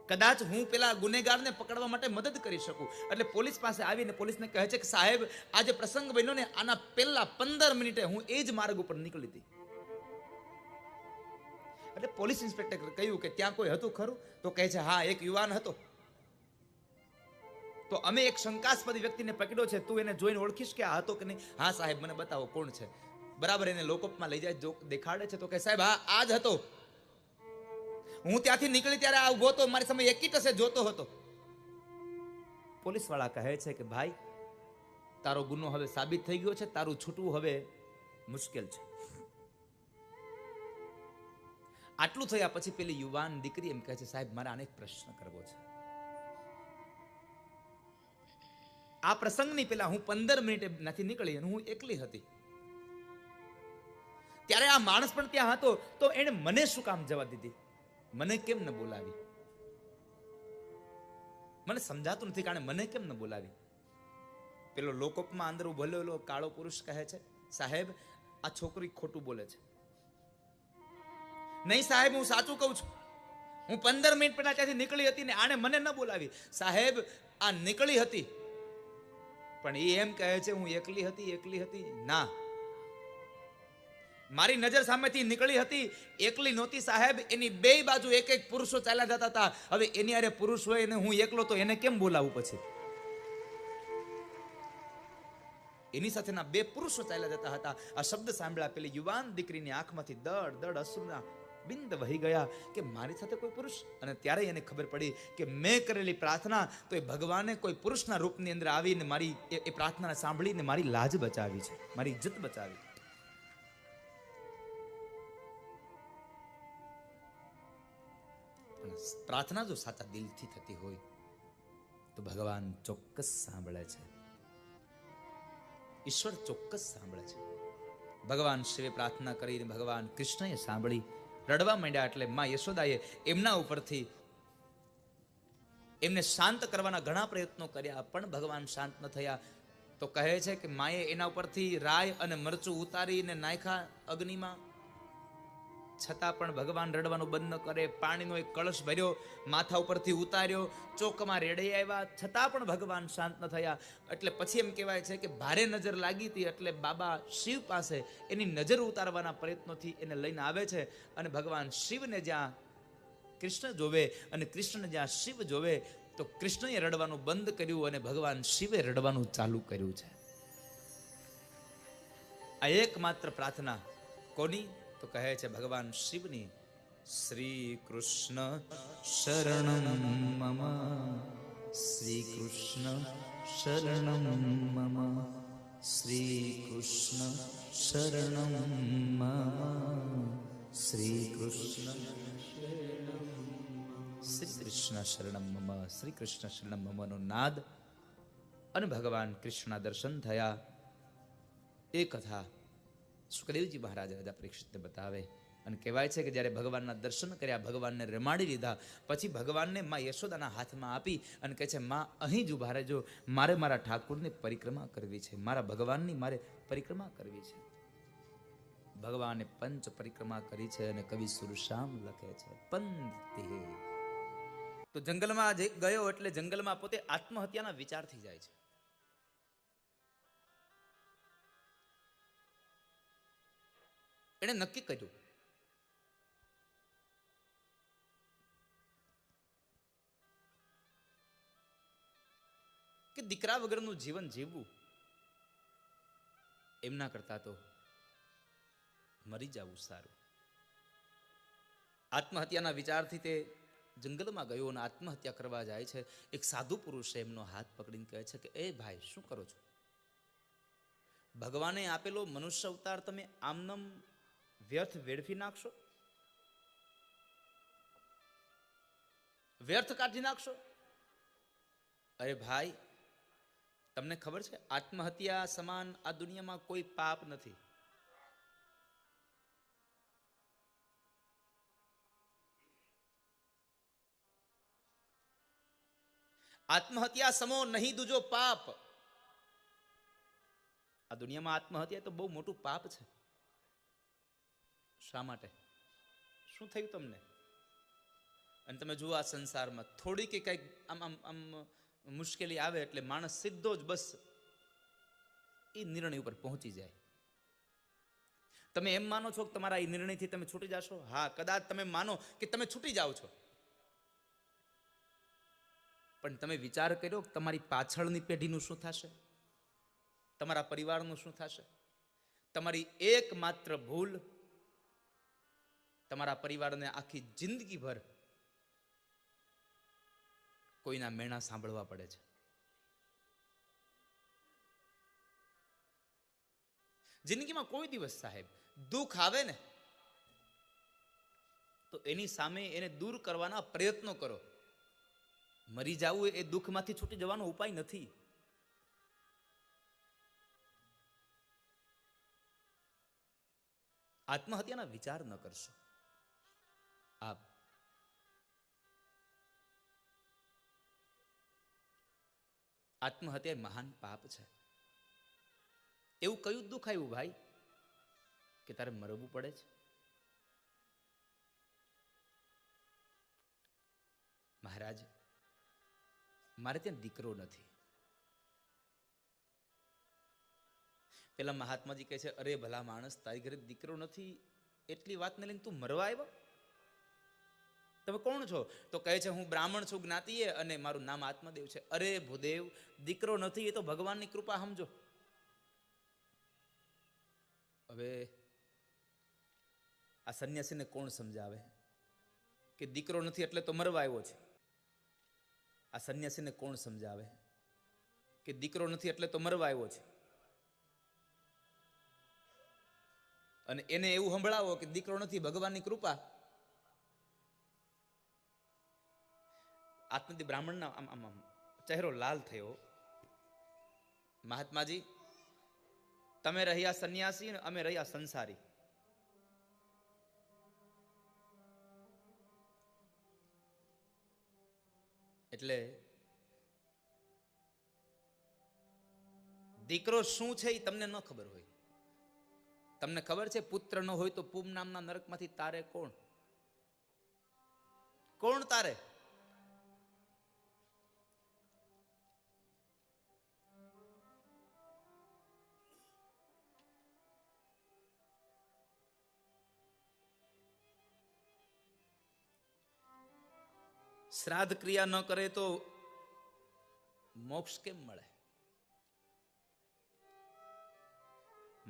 કદાચ હું પેલા ગુનેગારને પકડવા માટે મદદ કરી શકું. એટલે પોલીસ પાસે આવીને પોલીસને કહે છે કે સાહેબ આ જે પ્રસંગ બન્યો ને આના પહેલા 15 મિનિટે હું એ જ માર્ગ ઉપર નીકળી હતી. એટલે પોલીસ ઇન્સ્પેક્ટર કહ્યું કે ત્યાં કોઈ હતું ખરું? તો કહે છે હા, એક યુવાન હતો. તો અમે એક શંકાસ્પદ વ્યક્તિને પકડ્યો છે, તું એને જોઈને ઓળખીશ કે આ હતો કે નહીં? હા સાહેબ, મને બતાવો કોણ છે. બરાબર એને લોકઅપમાં લઈ જાય, દેખાડે છે તો કહે સાહેબ હા આ જ હતો, હું ત્યાંથી નીકળી ત્યારે આ ઉભો હતો, મારી સામે એકી ટસે જોતો હતો. પોલીસ વાળા કહે છે કે ભાઈ તારો ગુનો હવે સાબિત થઈ ગયો છે, તારું છૂટવું હવે મુશ્કેલ છે. આટલું થયા પછી પેલી યુવાન દીકરી એમ કહે છે સાહેબ મારે આને એક પ્રશ્ન કરવો છે. આ પ્રસંગની પહેલા હું 15 મિનિટે નથી નીકળી અને હું એકલી હતી, ત્યારે આ માણસ પણ ત્યાં હતો, તો એને મને શું કામ જવા દીધી, મને કેમ ન બોલાવી? મને સમજાતું નથી કારણ મને કેમ ન બોલાવી? પેલો લોકઅપમાં અંદર ઉભેલો કાળો પુરુષ કહે છે સાહેબ આ છોકરી ખોટું બોલે છે. નહીં સાહેબ હું સાચું કહું છું, હું 15 મિનિટ પહેલા ત્યાંથી નીકળી હતી ને આને મને ન બોલાવી. સાહેબ આ નીકળી હતી પણ એ એમ કહે છે હું એકલી હતી. ના, મારી નજર સામેથી નીકળી હતી, એકલી નહોતી સાહેબ, એની બે બાજુ એક એક પુરુષો ચાલ્યા જતા હતા. હવે એની આરે પુરુષ હોય અને હું એકલો તો એને કેમ બોલાવું? પછી એની સાથેના 2 પુરુષો ચાલ્યા જતા હતા. આ શબ્દ સાંભળ્યા પેલી યુવાન દીકરીની આંખમાંથી દડ દડ અશ્રુના બિંદ વહી ગયા કે મારી સાથે કોઈ પુરુષ. અને ત્યારે એને ખબર પડી કે મેં કરેલી પ્રાર્થના તો એ ભગવાને કોઈ પુરુષના રૂપની અંદર આવીને મારી એ પ્રાર્થના સાંભળીને મારી લાજ બચાવી છે, મારી ઇજ્જત બચાવી. પ્રાર્થના જો સાચા દિલથી થતી હોય તો ભગવાન ચોક્કસ સાંભળે છે, ઈશ્વર ચોક્કસ સાંભળે છે. ભગવાન શિવે પ્રાર્થના કરીને ભગવાન કૃષ્ણએ સાંભળી, રડવા માંડ્યા. એટલે માં યશોદાએ એમના ઉપરથી એમને શાંત કરવાના ઘણા પ્રયત્નો કર્યા પણ ભગવાન શાંત ન થયા. તો કહે છે કે માએ એના ઉપરથી રાય અને મરચું ઉતારીને નાખ્યા અગ્નિમાં, છતાં પણ ભગવાન રડવાનું બંધ ન કરે. પાણીનો એક કળશ ભર્યો, માથા ઉપરથી ઉતાર્યો, ચોકમાં રેડે આવ્યા, છતાં પણ ભગવાન શાંત ન થયા. એટલે પછી એમ કહેવાય છે કે ભારે નજર લાગી હતી એટલે બાબા શિવ પાસે એની નજર ઉતારવાના પ્રયત્નોથી એને લઈને આવે છે. અને ભગવાન શિવને જ્યાં કૃષ્ણ જોવે અને કૃષ્ણને જ્યાં શિવ જોવે તો કૃષ્ણએ રડવાનું બંધ કર્યું અને ભગવાન શિવે રડવાનું ચાલુ કર્યું છે. આ એકમાત્ર પ્રાર્થના કોની? તો કહે છે ભગવાન શિવની. શ્રી કૃષ્ણ શરણમ મમ, શ્રી કૃષ્ણ શરણમ મમ, શ્રી કૃષ્ણ શરણમ મમ, શ્રી કૃષ્ણ શ્રી કૃષ્ણ શરણમ મમ, શ્રી કૃષ્ણ શરણમ મમ નો નાદ અને ભગવાન કૃષ્ણના દર્શન થયા. એ કથા સુખદેવજી મહારાજ રાજા પરીક્ષિતને બતાવે અને કહેવાય છે કે જ્યારે ભગવાનના દર્શન કર્યા, ભગવાનને રમાડી લીધા, પછી ભગવાનને મા યશોદાના હાથમાં આપી અને કહે છે, માં અહીં જ ઊભા રહેજો, મારે મારા ઠાકુરની પરિક્રમા કરવી છે, મારા ભગવાનની મારે પરિક્રમા કરવી છે. ભગવાને પંચ પરિક્રમા કરી છે અને કવિ સુરશ્યામ લખે છે પંક્તિ. તો જંગલમાં ગયો એટલે જંગલમાં પોતે આત્મહત્યાના વિચારથી જાય છે. એણે નક્કી કર્યું કે દીકરા વગરનું જીવન જીવવું એમના કરતા તો મરી જવું સારું. આત્મહત્યાના વિચારથી તે જંગલમાં ગયો અને આત્મહત્યા કરવા જાય છે. એક સાધુ પુરુષે એમનો હાથ પકડીને કહે છે કે એ ભાઈ, શું કરો છો? ભગવાને આપેલો મનુષ્ય અવતાર તમે આમનમ વ્યર્થ વેડફી નાખશો, વ્યર્થ કાઢી નાખશો? અરે ભાઈ, તમને ખબર છે આત્મહત્યા સમાન આ દુનિયામાં કોઈ પાપ નથી. આત્મહત્યા સમો નહીં દૂજો પાપ. આ દુનિયામાં આત્મહત્યા તો બહુ મોટું પાપ છે. શા માટે? શું થયું તમને? અને તમે જુઓ આ સંસારમાં થોડી કે કંઈક આમ મુશ્કેલી આવે એટલે માણસ સીધો જ બસ એ નિર્ણય ઉપર પહોંચી જાય. તમે એમ માનો છો કે તમારા એ નિર્ણયથી તમે છૂટી જશો? હા, કદાચ તમે માનો કે તમે છૂટી જાઓ છો, પણ તમે વિચાર કર્યો કે તમારી પાછળની પેઢીનું શું થશે? તમારા પરિવારનું શું થશે? તમારી એકમાત્ર ભૂલ તમારા પરિવારને આખી જિંદગીભર કોઈના મેણા સાંભળવા પડે છે. જિંદગીમાં કોઈ દિવસ સાહેબ દુઃખ આવે ને તો એની સામે એને દૂર કરવાના પ્રયત્નો કરો. મરી જવું એ દુઃખમાંથી છૂટી જવાનો ઉપાય નથી. આત્મહત્યાના વિચાર ન કરશો. આપ આત્મહત્યા મહાન પાપ છે. એવું કયું દુઃખ આવ્યું ભાઈ કે તારે મરવું પડે છે? મહારાજ, મારે ત્યાં દીકરો નથી. પેલા મહાત્માજી કહે છે, અરે ભલા માણસ, તારી ઘરે દીકરો નથી એટલી વાતને લઈને તું મરવા આવ્યો? તમે કોણ છો? તો કહે છે, હું બ્રાહ્મણ છું જ્ઞાતિએ અને મારું નામ આત્મદેવ છે. અરે ભૂદેવ, દીકરો નથી એ તો ભગવાનની કૃપા સમજો. હવે આ સંન્યાસીને કોણ સમજાવે કે દીકરો નથી એટલે તો મરવા આવ્યો છે? આ સંન્યાસીને કોણ સમજાવે કે દીકરો નથી એટલે તો મરવા આવ્યો છે? અને એને એવું સંભળાવો કે દીકરો નથી, ભગવાનની કૃપા. આત્મદેવ બ્રાહ્મણના આમ ચહેરો લાલ થયો. મહાત્માજી, તમે રહ્યા સંન્યાસી અને અમે રહ્યા સંસારી. એટલે દીકરો શું છે એ તમને ન ખબર હોય. તમને ખબર છે પુત્ર ન હોય તો પૂમ નામના નરકમાંથી તારે કોણ? કોણ તારે? શ્રાદ્ધ ક્રિયા ન કરે તો મોક્ષ કેમ મળે?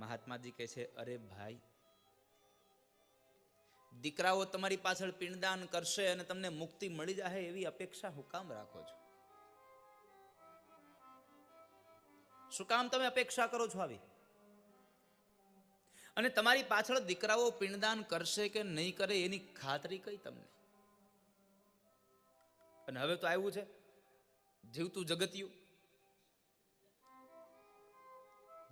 મહાત્માજી કહે છે, અરે ભાઈ, દીકરાઓ તમારી પાછળ પિંડદાન કરશે અને તમને મુક્તિ મળી જાય એવી અપેક્ષા હું કામ રાખો છો? શું કામ તમે અપેક્ષા કરો છો આવી? અને તમારી પાછળ દીકરાઓ પિંડદાન કરશે કે નહીં કરે એની ખાતરી કઈ તમને? અને હવે તો આવ્યું છે જીવતું જગતિયું.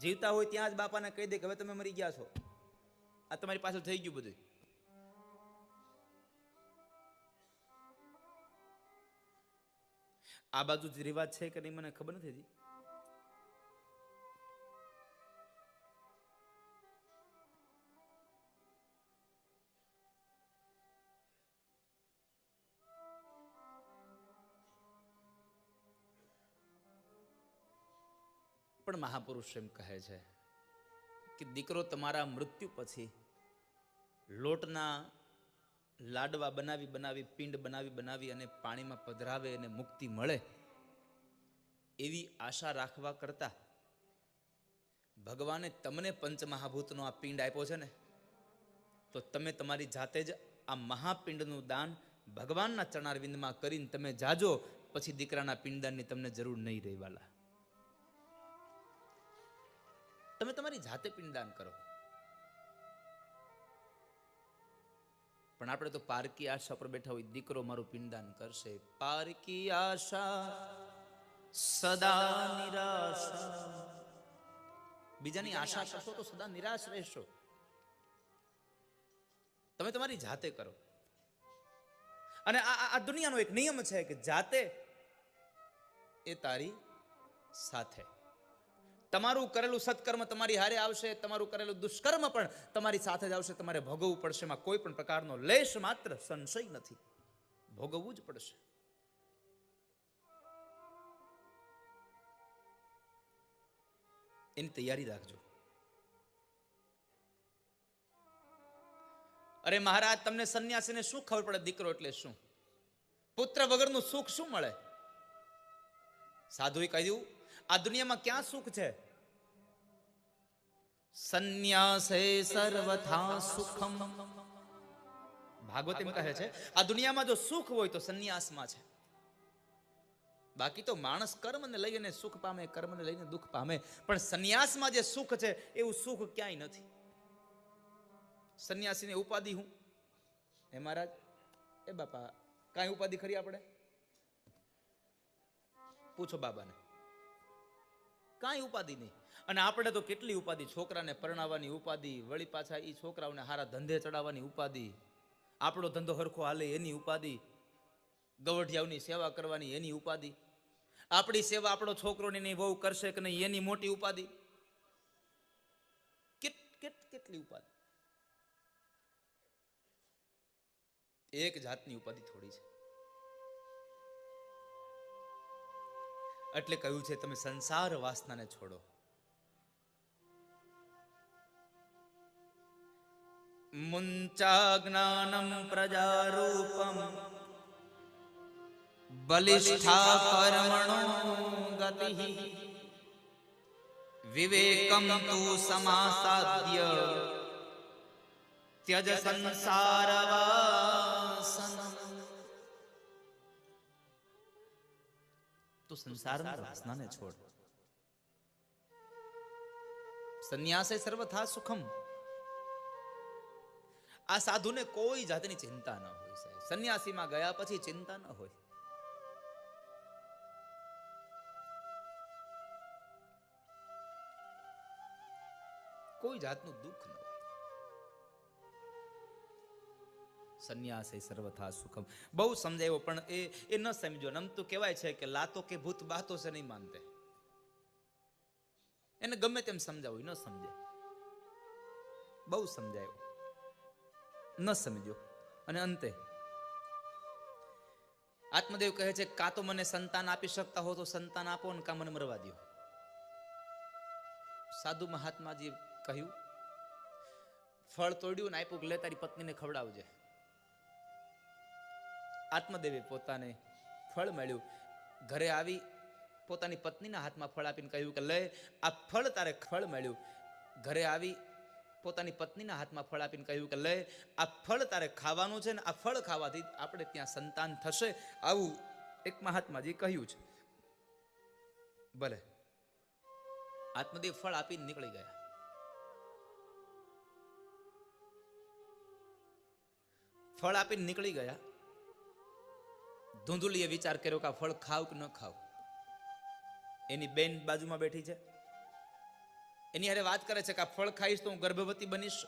જીવતા હોય ત્યાં જ બાપાને કહી દે કે હવે તમે મરી ગયા છો, આ તમારી પાછળ થઈ ગયું બધું. આ બાજુ જ રિવાજ છે કે નહીં મને ખબર નથી હજી. પણ મહાપુરુષ એમ કહે છે કે દીકરો તમારા મૃત્યુ પછી લોટના લાડવા બનાવી બનાવી પિંડ બનાવી બનાવી અને પાણીમાં પધરાવે અને મુક્તિ મળે એવી આશા રાખવા કરતા ભગવાને તમને પંચમહાભૂતનો આ પિંડ આપ્યો છે ને, તો તમે તમારી જાતે જ આ મહાપિંડનું દાન ભગવાનના ચરણારવિંદમાં કરીને તમે જાજો, પછી દીકરાના પિંડદાનની તમને જરૂર નહીં રહેવાલા. તમે તમારી જાતે પિંડદાન કરો. પણ આપણે તો પારકી આશા પર બેઠા હોય, દીકરો મારું પિંડદાન કરશે. પારકી આશા સદા નિરાશા. બીજાની આશા કરશો તો સદા નિરાશ રહેશો. તમે તમારી જાતે કરો. અને આ દુનિયાનો એક નિયમ છે કે જાતે એ તારી સાથે. તમારું કરેલું સત્કર્મ તમારી હારે આવશે, તમારું કરેલું દુષ્કર્મ પણ તમારી સાથે જ આવશે. તમારે ભોગવવું પડશે. એમાં કોઈ પણ પ્રકારનો લેશ માત્ર સંશય નથી. ભોગવવું જ પડશે. એની તૈયારી રાખજો. અરે મહારાજ, તમને સંન્યાસીને શું ખબર પડે દીકરો એટલે શું? પુત્ર વગરનું સુખ શું મળે? સાધુએ કહ્યું, આ દુનિયામાં ક્યાં સુખ છે? સંન્યાસે સર્વથા સુખમ. ભાગવત એમ કહે છે, આ દુનિયામાં જો સુખ હોય તો સંન્યાસમાં છે. બાકી તો માણસ કર્મને લઈને સુખ પામે, કર્મને લઈને દુઃખ પામે. પણ સંન્યાસમાં જે સુખ છે એવું સુખ ક્યાંય નથી. સંન્યાસીને ઉપાધિ હું? હે મહારાજ, એ બાપા, કાંઈ ઉપાધિ ખરી આપણે? પૂછો બાબાને. કાંઈ ઉપાધિ નહીં. અને આપણે તો કેટલી ઉપાધિ. છોકરાને પરણાવવાની ઉપાધિ, વળી પાછા એ છોકરાઓને હારા ધંધે ચડાવવાની ઉપાધિ, આપણો ધંધો હરખો હાલે એની ઉપાધિ, ગવઢિયાઓની સેવા કરવાની એની ઉપાધિ, આપણી સેવા આપણો છોકરો ની વહુ કરશે કે નહીં એની મોટી ઉપાધિ. કેટલી ઉપાધિ. એક જાતની ઉપાધિ થોડી છે. એટલે કહ્યું છે તમે સંસાર વાસનાને છોડો. મુંચા જ્ઞાનમ પ્રજારૂપમ બલિષ્ઠા કર્મણો ગતિઃ વિવેકમ તુ સમાસાદ્ય ત્યજ સંસાર વાસન. તો સંસારના વાસનાને છોડ. સંન્યાસે સર્વથા સુખમ. આ સાધુને કોઈ જાતની ચિંતા ન હોય સાહેબ. સંન્યાસીમાં ગયા પછી ચિંતા ન હોય. કોઈ જાતનું દુઃખ ન હોય. સંન્યાસે સર્વથા સુખમ. બહુ સમજાયો પણ એ ન સમજો. આમ તો કહેવાય છે કે લાતો કે ભૂત બાતો છે નહીં માનતે. એને ગમે તેમ સમજાવું ન સમજે. બહુ સમજાયો, ન સમજો. અને અંતે આત્મદેવ કહે છે, કાં તો મને સંતાન આપી શકતા હો તો સંતાન આપો, ને કાં મને મરવા દો. સાધુ મહાત્માજી કહ્યું, ફળ તોડ્યું ને આપ્યું, લે તારી પત્નીને ખવડાવજે. આત્મદેવે પોતાને ફળ મળ્યું, ઘરે આવી પોતાની પત્નીના હાથમાં ફળ આપીને કહ્યું કે લે આ ફળ તારે. ફળ મળ્યું, ઘરે આવી પોતાની પત્નીના હાથમાં ફળ આપીને કહ્યું કે લે આ ફળ તારે ખાવાનું છે ને આ ફળ ખાવાથી આપણે ત્યાં સંતાન થશે. આવું એક મહાત્માજી કહ્યું છે. ભલે આત્મદેવ ફળ આપીને નીકળી ગયા. ફળ આપીને નીકળી ગયા. ધૂંધુલીએ વિચાર કર્યો કે આ ફળ ખાવ કે ન ખાવ. એની બેન બાજુમાં બેઠી છે. એની હારે વાત કરે છે કે આ ફળ ખાઈશ તો હું ગર્ભવતી બનીશ,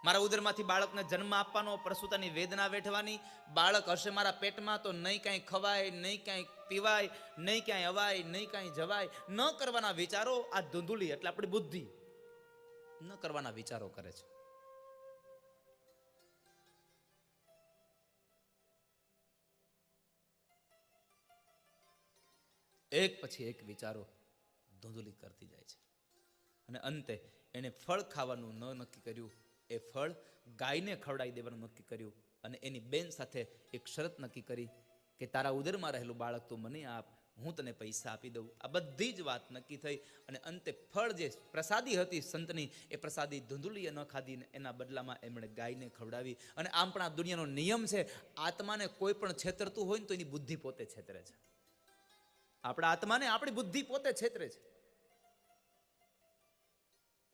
મારા ઉદરમાંથી બાળકને જન્મ આપવાનો, પ્રસૂતાની વેદના વેઠવાની, બાળક હશે મારા પેટમાં તો નહીં કાંઈ ખવાય, નહીં કાંઈ પીવાય, નહીં ક્યાંય અવાય, નહીં કાંઈ જવાય. ન કરવાના વિચારો, આ ધૂંધુલી એટલે આપણી બુદ્ધિ ન કરવાના વિચારો કરે છે. એક પછી એક વિચારો ધૂંધુલી કરતી જાય છે અને અંતે એને ફળ ખાવાનું ન નક્કી કર્યું, એ ફળ ગાયને ખવડાવી દેવાનું નક્કી કર્યું અને એની બેન સાથે એક શરત નક્કી કરી કે તારા ઉદરમાં રહેલું બાળક તું મને આપ, હું તને પૈસા આપી દઉં. આ બધી જ વાત નક્કી થઈ અને અંતે ફળ જે પ્રસાદી હતી સંતની, એ પ્રસાદી ધૂંધુલીએ ન ખાધી ને એના બદલામાં એમણે ગાયને ખવડાવી. અને આમ પણ આ દુનિયાનો નિયમ છે, આત્માને કોઈ પણ છેતરતું હોય ને તો એની બુદ્ધિ પોતે છેતરે છે. આપણા આત્માને આપણી બુદ્ધિ પોતે છેતરે છે.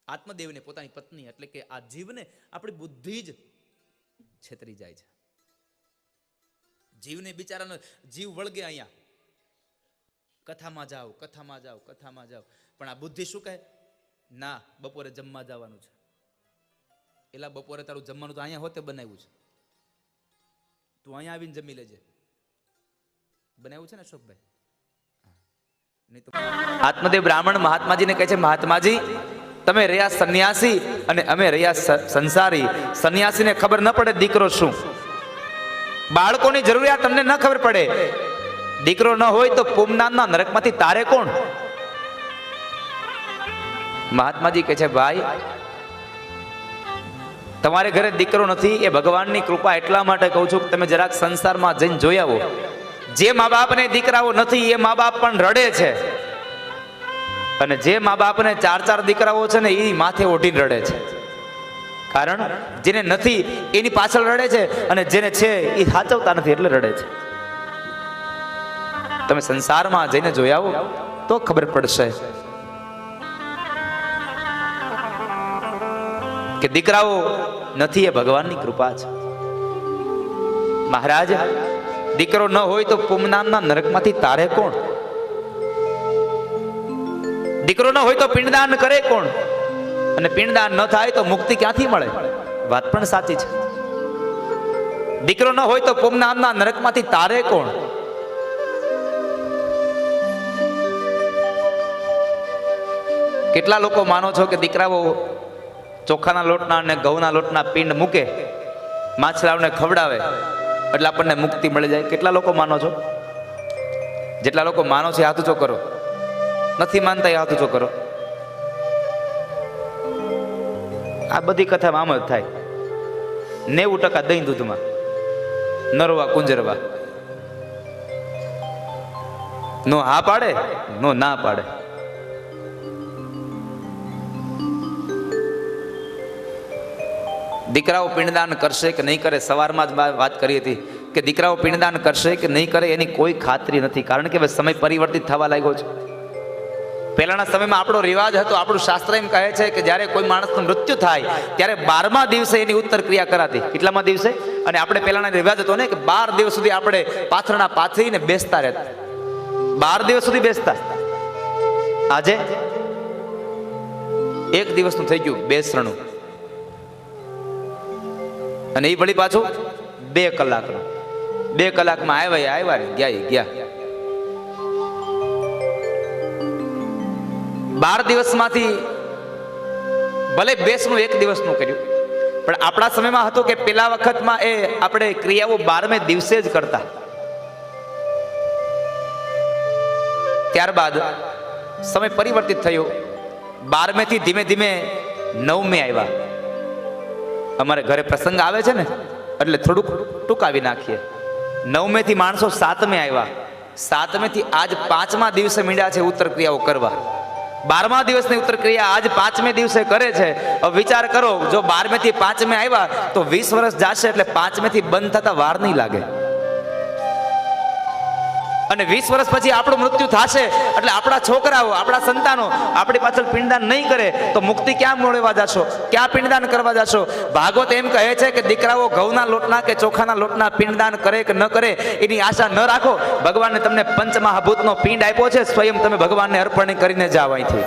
આત્મદેવને પોતાની પત્ની એટલે કે આ જીવને આપણી બુદ્ધિ જ છેતરી જાય છે. જીવને બિચારાનો જીવ વળગે, અહીંયા કથામાં જાઓ, કથામાં જાઓ, કથામાં જાઓ, પણ આ બુદ્ધિ શું કહે? ના, બપોરે જમવા જવાનું છે. એલા બપોરે તારું જમવાનું તો અહીંયા હોતે બનાવ્યું છે, તું અહીંયા આવીને જમી લેજે. બનાવ્યું છે ને અશોકભાઈ? આત્મદેવ બ્રાહ્મણ મહાત્માજીને કહે છે, મહાત્માજી તમે રહ્યા સંન્યાસી અને અમે રહ્યા સંસારી. સંન્યાસીને ખબર ન પડે દીકરો શું, બાળકોની જરૂરિયાત તમને ન ખબર પડે. દીકરો ન હોય તો પૂમનાના નરકમાંથી તારે કોણ? મહાત્માજી કહે છે, ભાઈ તમારે ઘરે દીકરો નથી એ ભગવાનની કૃપા. એટલા માટે કહું છું કે તમે જરાક સંસારમાં જઈને જોઈ આવો. જે મા બાપને દીકરાઓ નથી એ મા બાપ પણ રડે છે, અને જે મા બાપને 4-4 દીકરાઓ છે ને એ માથે ઓઢીને રડે છે. કારણ જેને નથી એની પાછળ રડે છે, અને જેને છે એ સાચવતા નથી એટલે રડે છે. તમે સંસારમાં જઈને જોઈ આવો તો ખબર પડશે કે દીકરાઓ નથી એ ભગવાનની કૃપા છે. મહારાજ દીકરો ન હોય તો પૂમનામના નરકમાંથી તારે કોણ? દીકરો ન હોય તો પિંડદાન કરે કોણ? અને પિંડદાન ન થાય તો મુક્તિ ક્યાંથી મળે? વાત પણ સાચી છે. દીકરો ન હોય તો પૂમનામના નરકમાંથી તારે કોણ? કેટલા લોકો માનો છો કે દીકરાઓ ચોખાના લોટના અને ઘઉંના લોટના પિંડ મૂકે, માછલાઓને ખવડાવે એટલે આપણને મુક્તિ મળી જાય? કેટલા લોકો માનો છો? જેટલા લોકો માનો છે હાથ ઊંચો કરો, નથી માનતા એ હાથ ઊંચો કરો. આ બધી કથામાં આમ જ થાય. 90% દહીં દૂધમાં નરવા કુંજરવા. નો હા પાડે, નો ના પાડે. દીકરાઓ પિંડદાન કરશે કે નહીં કરે, સવારમાં જ વાત કરી હતી કે દીકરાઓ પિંડદાન કરશે કે નહીં કરે એની કોઈ ખાતરી નથી. કારણ કે સમય પરિવર્તિત થવા લાગ્યો છે. પહેલાના સમયમાં આપણો રિવાજ હતો, આપણું શાસ્ત્ર એમ કહે છે કે જ્યારે કોઈ માણસનું મૃત્યુ થાય ત્યારે 12મા દિવસે એની ઉત્તર ક્રિયા કરાતી. કેટલામા દિવસે? અને આપણે પહેલાના રિવાજ હતો ને કે 12 દિવસ સુધી આપણે પાથરણા પાથરીને બેસતા રહેતા. 12 દિવસ સુધી બેસતા. આજે 1 દિવસનું થઈ ગયું બેસણું, અને એ વળી પાછું 2 કલાકનું. 2 કલાકમાં આવ્યા ગયા. 12 દિવસમાંથી ભલે બેસણું 1 દિવસનું કર્યું, પણ આપણા સમયમાં હતું કે પેલા વખતમાં એ આપણે ક્રિયાઓ 12મે દિવસે જ કરતા. ત્યારબાદ સમય પરિવર્તિત થયો. 12મેથી ધીમે ધીમે 9મે આવ્યા. અમારે ઘરે પ્રસંગ આવે છે ને એટલે થોડુંક ટૂંકાવી નાખીએ. 9મેથી માણસો 7મે આવ્યા. 7મેથી આજ 5મા દિવસે મીંડ્યા છે ઉત્તર ક્રિયાઓ કરવા. 12મા દિવસની ઉત્તર ક્રિયા આજ 5મે દિવસે કરે છે. હવે વિચાર કરો, જો 12મેથી 5મે આવ્યા તો 20 વર્ષ જશે, એટલે 5મેથી બંધ થતા વાર નહીં લાગે. અને 20 વર્ષ પછી આપણું મૃત્યુ થશે એટલે આપણા છોકરાઓ, આપણા સંતાનો આપણી પાછળ પિંડદાન નહીં કરે તો મુક્તિ ક્યાં મેળવવા જશો? ક્યાં પિંડદાન કરવા જશો? ભાગવત એમ કહે છે કે દીકરાઓ ઘઉંના લોટના કે ચોખાના લોટના પિંડદાન કરે કે ન કરે એની આશા ન રાખો. ભગવાને તમને પંચમહાભૂતનો પિંડ આપ્યો છે, સ્વયં તમે ભગવાનને અર્પણ કરીને જાઓ અહીંથી.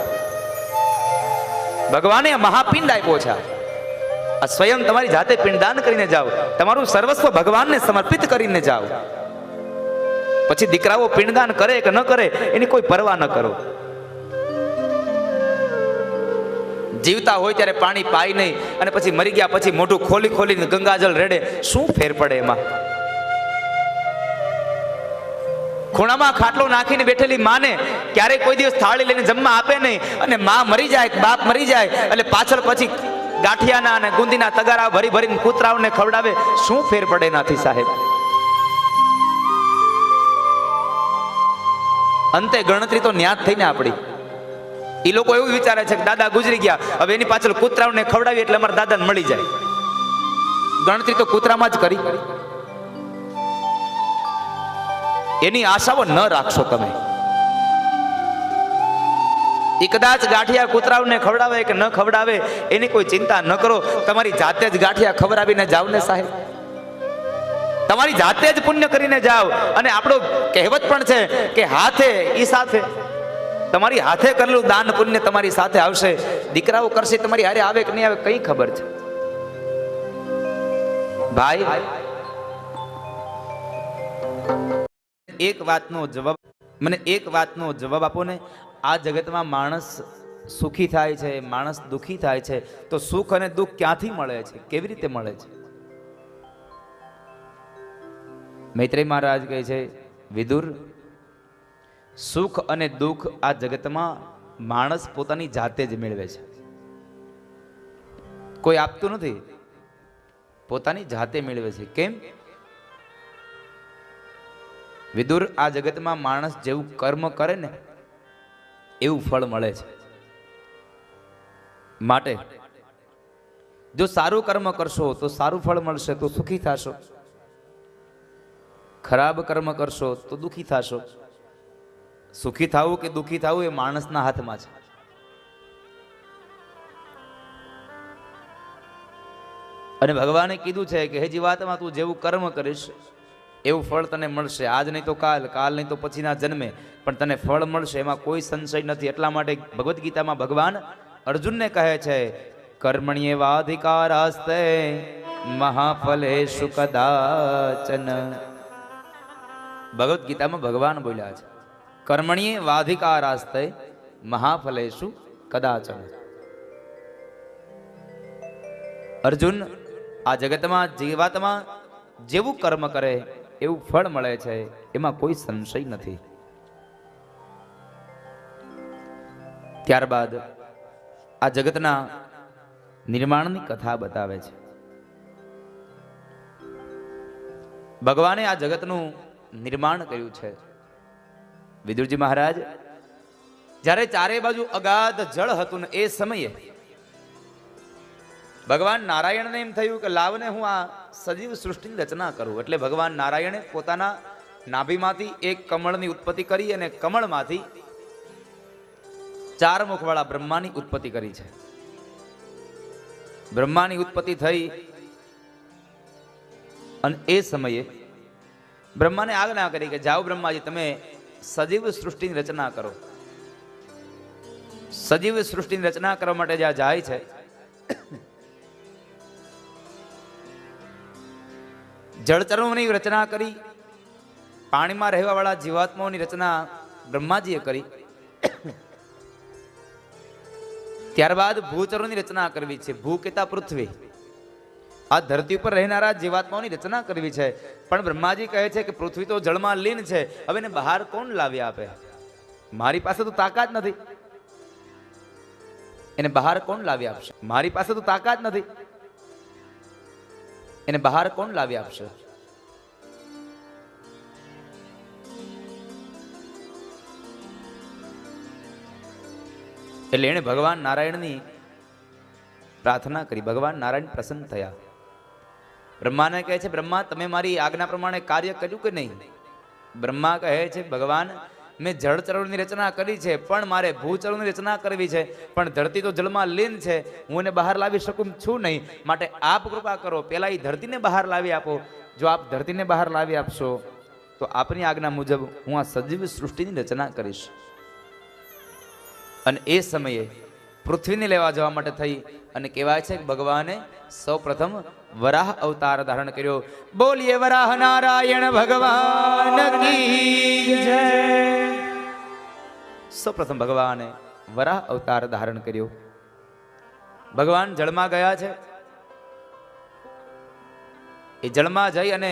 ભગવાને આ મહાપિંડ આપ્યો છે. આ સ્વયં તમારી જાતે પિંડદાન કરીને જાઓ, તમારું સર્વસ્વ ભગવાનને સમર્પિત કરીને જાઓ. પછી દીકરાઓ પિંડદાન કરે કે ન કરે એની કોઈ પરવા ન કરો. જીવતા હોય ત્યારે પાણી પાય નહીં અને પછી મરી ગયા પછી મોઢું ખોલી ખોલીને ગંગાજળ રેડે, શું ફેર પડે એમાં? ખૂણામાં ખાટલો નાખીને બેઠેલી માને ક્યારેય કોઈ દિવસ થાળી લઈને જમવા આપે નહીં, અને માં મરી જાય, બાપ મરી જાય એટલે પાછળ પછી ગાંઠિયાના અને ગુંદીના તગારા ભરી ભરીને કૂતરાઓને ખવડાવે, શું ફેર પડે નથી સાહેબ? અંતે ગણતરી તો ન્યાજ થઈને આપણી. એ લોકો એવું વિચારે છે કે દાદા ગુજરી ગયા, હવે એની પાછળ કૂતરાઓને ખવડાવી એટલે અમારા દાદાને મળી જાય. ગણતરી તો કૂતરામાં જ કરી. એની આશાઓ ન રાખશો તમે. એ કદાચ ગાંઠિયા કૂતરાઓને ખવડાવે કે ન ખવડાવે એની કોઈ ચિંતા ન કરો. તમારી જાતે જ ગાંઠિયા ખવડાવીને જાવ ને સાહેબ, તમારી જાતે જ પુણ્ય કરીને જાઓ. અને આપણો કહેવત પણ છે કે હાથે ઈ સાથે. તમારી હાથે કરેલું દાન પુણ્ય તમારી સાથે આવશે. દીકરાઓ કરશે તમારી હારે આવે કે નહીં આવે કઈ ખબર છે ભાઈ? મને એક વાતનો જવાબ આપો ને. આ જગતમાં માણસ સુખી થાય છે, માણસ દુખી થાય છે, તો સુખ અને દુઃખ ક્યાંથી મળે છે? કેવી રીતે મળે છે? મૈત્રેય મહારાજ કહે છે, વિદુર, સુખ અને દુઃખ આ જગતમાં માણસ પોતાની જાતે જ મેળવે છે. કોઈ આપતું નથી, પોતાની જાતે મેળવે છે. કેમ? વિદુર, આ જગતમાં માણસ જેવું કર્મ કરે ને એવું ફળ મળે છે. માટે જો સારું કર્મ કરશો તો સારું ફળ મળશે, તો સુખી થશો. ખરાબ કર્મ કરશો તો દુખી થશો. સુખી થવું કે દુખી થવું એ માણસના હાથમાં છે. અને ભગવાને કીધું છે કે હે જીવાત્મા, તું જેવું કર્મ કરીશ એવું ફળ તને મળશે. આજ નહીં તો કાલ, કાલ નહીં તો પછીના જન્મે, પણ તને ફળ મળશે, એમાં કોઈ સંશય નથી. એટલા માટે ભગવદ્ ગીતામાં ભગવાન અર્જુનને કહે છે, કર્મણ્યેવાધિકારાસ્તે મહાફલેષુ કદાચન. ભગવદ્ ગીતામાં ભગવાન બોલ્યા છે, કર્મણ્યેવાધિકારાસ્તે મહાફલેષુ કદાચન. અર્જુન, આ જગતમાં જીવાત્મા જેવું કર્મ કરે એવું ફળ મળે છે, એમાં કોઈ સંશય નથી. ત્યારબાદ આ જગતના નિર્માણની કથા બતાવે છે. ભગવાને આ જગતનું નિર્માણ કર્યું છે. વિદુરજી મહારાજ, જ્યારે ચારે બાજુ અગાધ જળ હતું ને એ સમયે ભગવાન નારાયણને એમ થયું કે લાવને હું આ સજીવ સૃષ્ટિની રચના કરું. એટલે ભગવાન નારાયણે પોતાના નાભીમાંથી એક કમળની ઉત્પત્તિ કરી અને કમળમાંથી 4 મુખવાળા બ્રહ્માની ઉત્પત્તિ કરી છે. બ્રહ્માની ઉત્પત્તિ થઈ અને એ સમયે બ્રહ્માને આજ્ઞા કરી કે જાઓ બ્રહ્માજી, તમે સજીવ સૃષ્ટિની રચના કરો. સજીવ સૃષ્ટિની રચના કરવા માટે જ્યાં જાય છે, જળચરોની રચના કરી, પાણીમાં રહેવા વાળા જીવાત્માઓની રચના બ્રહ્માજીએ કરી. ત્યારબાદ ભૂચરોની રચના કરવી છે. ભૂ કેતા પૃથ્વી, આ ધરતી ઉપર રહેનારા જીવાત્માઓની રચના કરવી છે. પણ બ્રહ્માજી કહે છે કે પૃથ્વી તો જળમાં લીન છે, હવે એને બહાર કોણ લાવી આપે? મારી પાસે તો તાકાત નથી. એને બહાર કોણ લાવી આપશે? મારી પાસે તો તાકાત નથી. એને બહાર કોણ લાવી આપશે? એટલે એને ભગવાન નારાયણની પ્રાર્થના કરી. ભગવાન નારાયણ પ્રસન્ન થયા. બ્રહ્માને કહે છે, બ્રહ્મા, તમે મારી આજ્ઞા પ્રમાણે કાર્ય કર્યું કે નહીં? બ્રહ્મા કહે છે, ભગવાન, મેં જળચરોની રચના કરી છે, પણ મારે ભૂચરોની રચના કરવી છે. પણ ધરતી તો જળમાં લીન છે, હું એને બહાર લાવી શકું છું નહીં. માટે આપ કૃપા કરો, પેલા એ ધરતીને બહાર લાવી આપો. જો આપ ધરતીને બહાર લાવી આપશો તો આપની આજ્ઞા મુજબ હું આ સજીવ સૃષ્ટિની રચના કરીશ. અને એ સમયે પૃથ્વીને લેવા જવા માટે થઈ અને કહેવાય છે કે ભગવાને સૌ પ્રથમ વરાહ અવતાર ધારણ કર્યો. બોલીએ વરાહ નારાયણ ભગવાન કી જય. સૌ પ્રથમ ભગવાને વરાહ અવતાર ધારણ કર્યો. ભગવાન જળમાં ગયા છે. એ જળમાં જઈ અને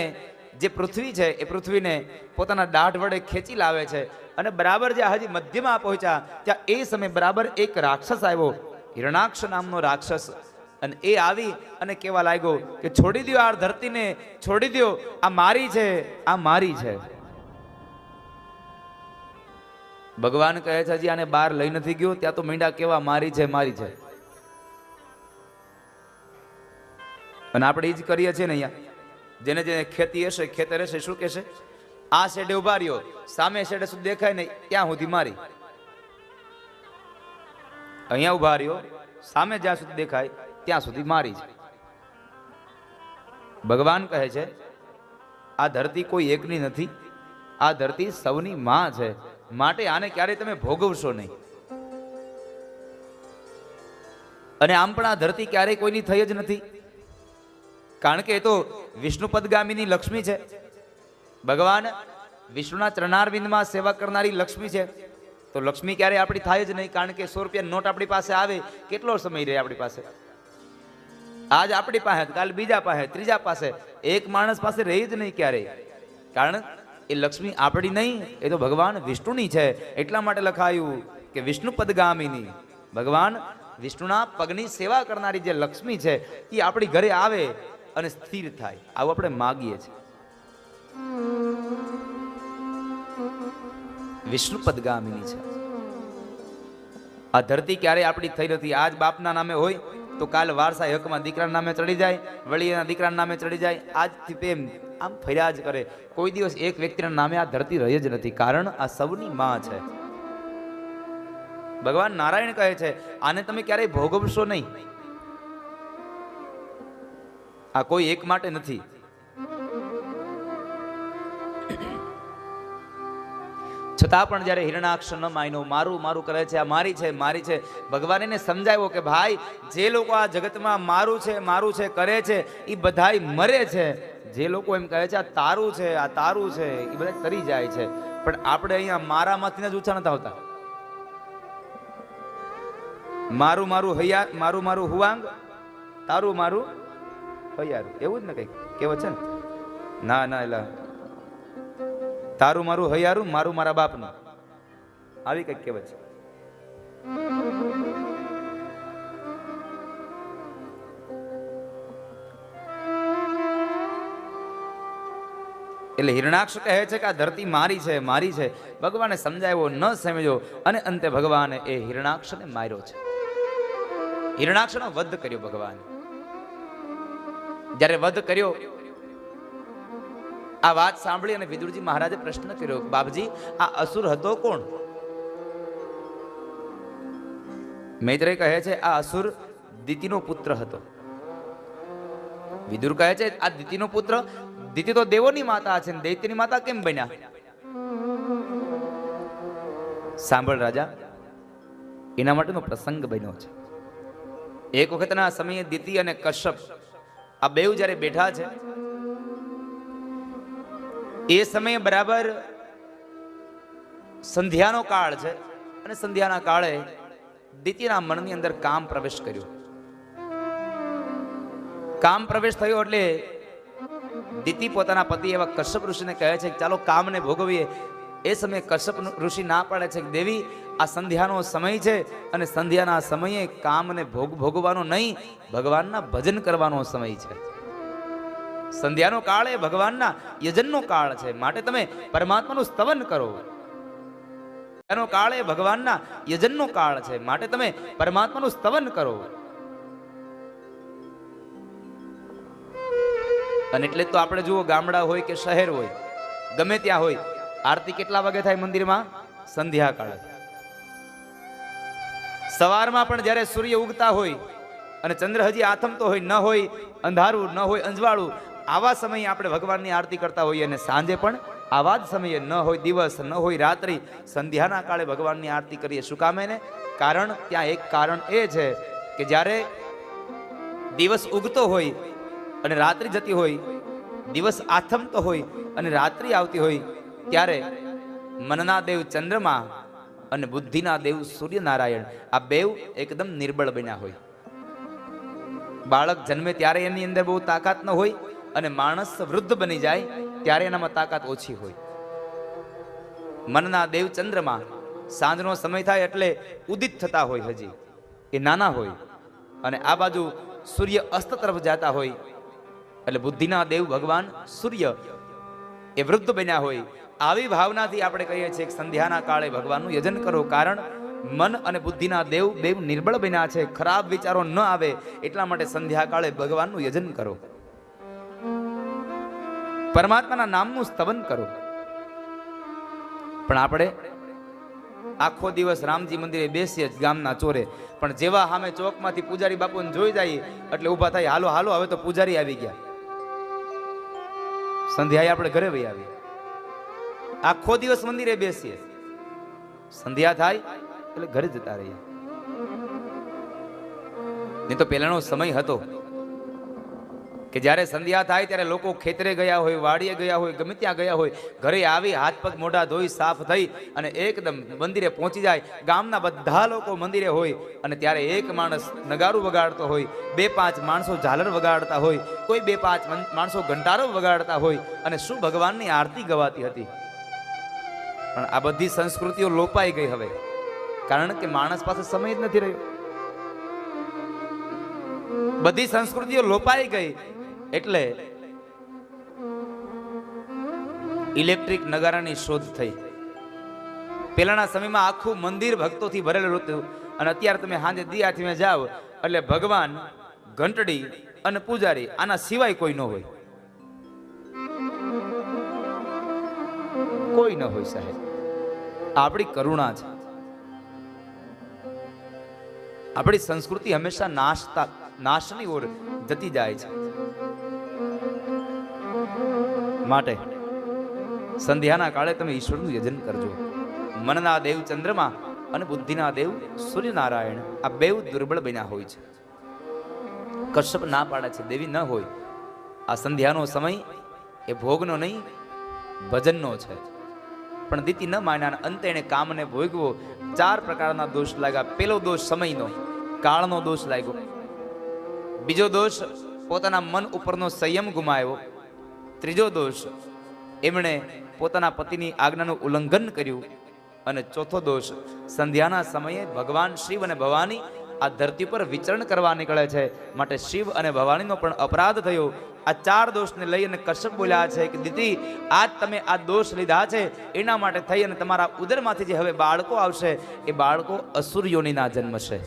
જે પૃથ્વી છે એ પૃથ્વીને પોતાના દાઢ વડે ખેંચી લાવે છે અને બરાબર જે હજી મધ્યમાં પહોંચ્યા ત્યાં એ સમય બરાબર એક રાક્ષસ આવ્યો, હિરણાક્ષ નામનો રાક્ષસ. અને એ આવી અને કહેવા લાગ્યો કે છોડી દો આ ધરતીને, છોડી દો, આ મારી છે, આ મારી છે. ભગવાન કહે છે હજી આને બહાર લઈ નથી ગયો ત્યાં તો મીંડા કેવા મારી છે, મારી છે. અને આપણે એ જ કરીએ છીએ ને અહીંયા. જેને જેને ખેતી હશે, ખેતર હશે, શું કહેશે? આ શેડે ઉભા રહ્યો, સામે શેડે સુધી દેખાય નહીં ત્યાં સુધી મારી. અહીંયા ઉભા રહ્યો, સામે જ્યાં સુધી દેખાય ત્યાં સુધી મારી છે. ભગવાન કહે છે આ ધરતી કોઈ એકની નથી, આ ધરતી સૌની માં છે, માટે આને ક્યારેય તમે ભોગવશો નહીં. અને આમ પણ આ ધરતી ક્યારેય કોઈની થઈ જ નથી, કારણ કે એ તો વિષ્ણુ પદગામીની લક્ષ્મી છે. ભગવાન વિષ્ણુના ચરણારવિંદમાં સેવા કરનારી લક્ષ્મી છે. તો લક્ષ્મી ક્યારેય આપણી થાય જ નહીં, કારણ કે 100 રૂપિયા નોટ આપણી પાસે આવે કેટલો સમય રહે આપણી પાસે? આજ આપણી પાસે, કાલ બીજા પાસે, ત્રીજા પાસે, એક માણસ પાસે રહી જ નહીં ક્યારેય. કારણ એ લક્ષ્મી આપણી નહીં, એ તો ભગવાન વિષ્ણુની છે. એટલા માટે લખાયું કે વિષ્ણુ પદગામીની. ભગવાન વિષ્ણુના પગની સેવા કરનારી જે લક્ષ્મી છે એ આપણી ઘરે આવે અને સ્થિર થાય, આવું આપણે માગીએ છીએ. વિષ્ણુ પદગામિની છે. આ ધરતી ક્યારેય આપણી થઈ નથી. આજ બાપના નામે હોય તો કાલ વારસા હકમાં દીકરાના નામે ચડી જાય, વળી એના દીકરાના નામે ચડી જાય. આજથી પ્રેમ આમ ફર્યા જ કરે. કોઈ દિવસ એક વ્યક્તિના નામે આ ધરતી રહી જ નથી, કારણ આ સૌની માં છે. ભગવાન નારાયણ કહે છે આને તમે ક્યારેય ભોગવશો નહીં. આ કોઈ એક માટે નથી. છતાં પણ જ્યારે હિરણાક્ષ ન માન્યો, મારું મારું કરે છે, આ મારી છે, મારી છે. ભગવાન એને સમજાવ્યો કે ભાઈ જે લોકો આ જગતમાં મારું છે, મારું છે કરે છે એ બધાય મરે છે. જે લોકો એમ કહે છે આ તારું છે, આ તારું છે, એ બધા તરી જાય છે. પણ આપણે અહીંયા મારામાંથી જ ઊંચા નથી આવતા. મારું મારું હૈયા, મારું મારું હુવાંગ, તારું મારું હૈયારું, એવું જ ને કઈક કહેવત છે ને? ના ના, એલા તારું મારું હૈયારું, મારું મારા બાપનું, આવી કઈક કહેવત છે. એટલે હિરણાક્ષ કહે છે કે આ ધરતી મારી છે, મારી છે. ભગવાને સમજાવ્યો, ન સમજ્યો અને અંતે ભગવાને એ હિરણાક્ષને માર્યો છે. હિરણાક્ષનો વધ કર્યો ભગવાન. જ્યારે વધ કર્યો, આ વાત સાંભળી અને વિદુરજી મહારાજે પ્રશ્ન કર્યો, બાપજી આ અસુર હતો કોણ? મૈત્રેય કહે છે આ અસુર દિતિનો પુત્ર હતો. વિદુર કહે છે આ દિતિનો પુત્ર, દિતિ તો દેવોની માતા છે, દૈત્યની માતા કેમ બન્યા? સાંભળ રાજા, એના માટેનો પ્રસંગ બન્યો છે. એક વખતના સમયે દિતિ અને કશ્યપ આ બેઉ જ્યારે બેઠા છે, એ સમયે બરાબર સંધ્યાનો કાળ છે અને સંધ્યાના કાળે દિતિના મનની અંદર કામ પ્રવેશ કર્યો. કામ પ્રવેશ થયો એટલે દિતિ પોતાના પતિ એવા કશ્યપ ઋષિને કહે છે કે ચાલો કામને ભોગવીએ. એ સમયે કશ્યપ ઋષિ ના પાડે છે કે દેવી આ સંધ્યાનો સમય છે અને સંધ્યાના સમયે કામને ભોગવાનો નહીં, ભગવાનના ભજન કરવાનો સમય છે. સંધ્યાનો કાળ એ ભગવાનના યજનનો કાળ છે, માટે તમે પરમાત્માનું સ્તવન કરો. સંધ્યાનો કાળ એ ભગવાનના યજનનો કાળ છે, માટે તમે પરમાત્માનું સ્તવન કરો. અને એટલે તો આપણે જુઓ, ગામડા હોય કે શહેર હોય, ગમે ત્યાં હોય, આરતી કેટલા વાગે થાય મંદિરમાં? સંધ્યા કાળે. સવારમાં પણ જ્યારે સૂર્ય ઉગતા હોય અને ચંદ્ર હજી આથમતો હોય, ન હોય અંધારું, ન હોય અંજવાળું, આવા સમયે આપણે ભગવાનની આરતી કરતા હોઈએ. અને સાંજે પણ આવા જ સમયે, ન હોય દિવસ, ન હોય રાત્રિ, સંધ્યાના કાળે ભગવાનની આરતી કરીએ. શું કામ? એને કારણ ત્યાં એક કારણ એ છે કે જ્યારે દિવસ ઉગતો હોય અને રાત્રિ જતી હોય, દિવસ આથમતો હોય અને રાત્રિ આવતી હોય, ત્યારે મનના દેવ ચંદ્રમા અને બુદ્ધિના દેવ સૂર્યનારાયણ આ બેવ એકદમ નિર્બળ બન્યા હોય. બાળક જન્મે ત્યારે એની અંદર બહુ તાકાત ન હોય અને માણસ વૃદ્ધ બની જાય ત્યારે એનામાં તાકાત ઓછી હોય. મનના દેવ ચંદ્રમા સાંજનો સમય થાય એટલે ઉદિત થતા હોય, હજી એ નાના હોય, અને આ બાજુ સૂર્ય અસ્ત તરફ જતા હોય એટલે બુદ્ધિના દેવ ભગવાન સૂર્ય એ વૃદ્ધ બન્યા હોય. આવી ભાવનાથી આપણે કહીએ છીએ કે સંધ્યાના કાળે ભગવાનનું યજન કરો, કારણ મન અને બુદ્ધિના દેવ બેવ નિર્બળ બન્યા છે, ખરાબ વિચારો ન આવે એટલા માટે સંધ્યા કાળે ભગવાનનું યજન કરો, પરમાત્માના નામનું સ્તવન કરો. પણ આપણે આખો દિવસ રામજી મંદિરે બેસીએ જ ગામના ચોરે, પણ જેવા સામે ચોકમાંથી પૂજારી બાપુને જોઈ જાય એટલે ઊભા થાય, હાલો હાલો હવે તો પૂજારી આવી ગયા. સંધ્યાએ આપણે ઘરે વહી આવીએ, આખો દિવસ મંદિરે બેસીએ, સંધ્યા થાય એટલે ઘરે જતા રહીએ. નહીં તો પહેલાનો સમય હતો કે જ્યારે સંધ્યા થાય ત્યારે લોકો ખેતરે ગયા હોય, વાડીએ ગયા હોય, ગમે ત્યાં ગયા હોય, ઘરે આવી હાથ પગ મોઢા ધોઈ સાફ થઈ અને એકદમ મંદિરે પહોંચી જાય. ગામના બધા લોકો મંદિરે હોય અને ત્યારે એક માણસ નગારું વગાડતો હોય, 2-5 માણસો ઝાલર વગાડતા હોય, કોઈ 2-5 માણસો ઘંટારો વગાડતા હોય અને શું ભગવાનની આરતી ગવાતી હતી. પણ આ બધી સંસ્કૃતિઓ લોપાઈ ગઈ હવે, કારણ કે માણસ પાસે સમય જ નથી રહ્યો. બધી સંસ્કૃતિઓ લોપાઈ ગઈ એટલે ઇલેક્ટ્રિક નગારાની શોધ થઈ. પહેલાના સમયમાં આખું મંદિર ભક્તોથી ભરેલું હતું અને અત્યારે તમે સાંજે દિયાથી જાઓ એટલે ભગવાન, ઘંટડી અને પૂજારી, આના સિવાય કોઈ ન હોય, કોઈ ન હોય. સાહેબ, આપણી કરુણા છે. આપણી સંસ્કૃતિ હંમેશા નાશની ઓર જતી જાય છે. માટે સંધ્યાના કાળે તમે ઈશ્વરનું યજન કરજો. મનના દેવ ચંદ્રમા અને બુદ્ધિના દેવ સૂર્યનારાયણ આ બેવ દુર્બળ બન્યા હોય છે. કશ્યપ ના પાડે છે, દેવી ન હોય. આ સંધ્યાનો સમય એ ભોગનો નહીં, ભજનનો છે. પણ દીતિ ન માન્યા, અંતે એને કામને ભોગવો. 4 પ્રકારના દોષ લાગ્યા. પહેલો દોષ સમયનો, કાળનો દોષ લાગ્યો. બીજો દોષ પોતાના મન ઉપરનો સંયમ ગુમાવ્યો. ત્રીજો દોષ એમણે પોતાના પતિની આજ્ઞાનું ઉલ્લંઘન કર્યું. અને ચોથો દોષ સંધ્યાના સમયે ભગવાન શિવ અને ભવાની આ ધરતી પર વિચરણ કરવા નીકળે છે, માટે શિવ અને ભવાનીનો પણ અપરાધ થયો. આ 4 દોષને લઈ અને કશ્યપ બોલ્યા છે કે દીદી, આજ તમે આ દોષ લીધા છે, એના માટે થઈ અને તમારા ઉદરમાંથી જે હવે બાળકો આવશે એ બાળકો અસુર યોનિના જન્મશે.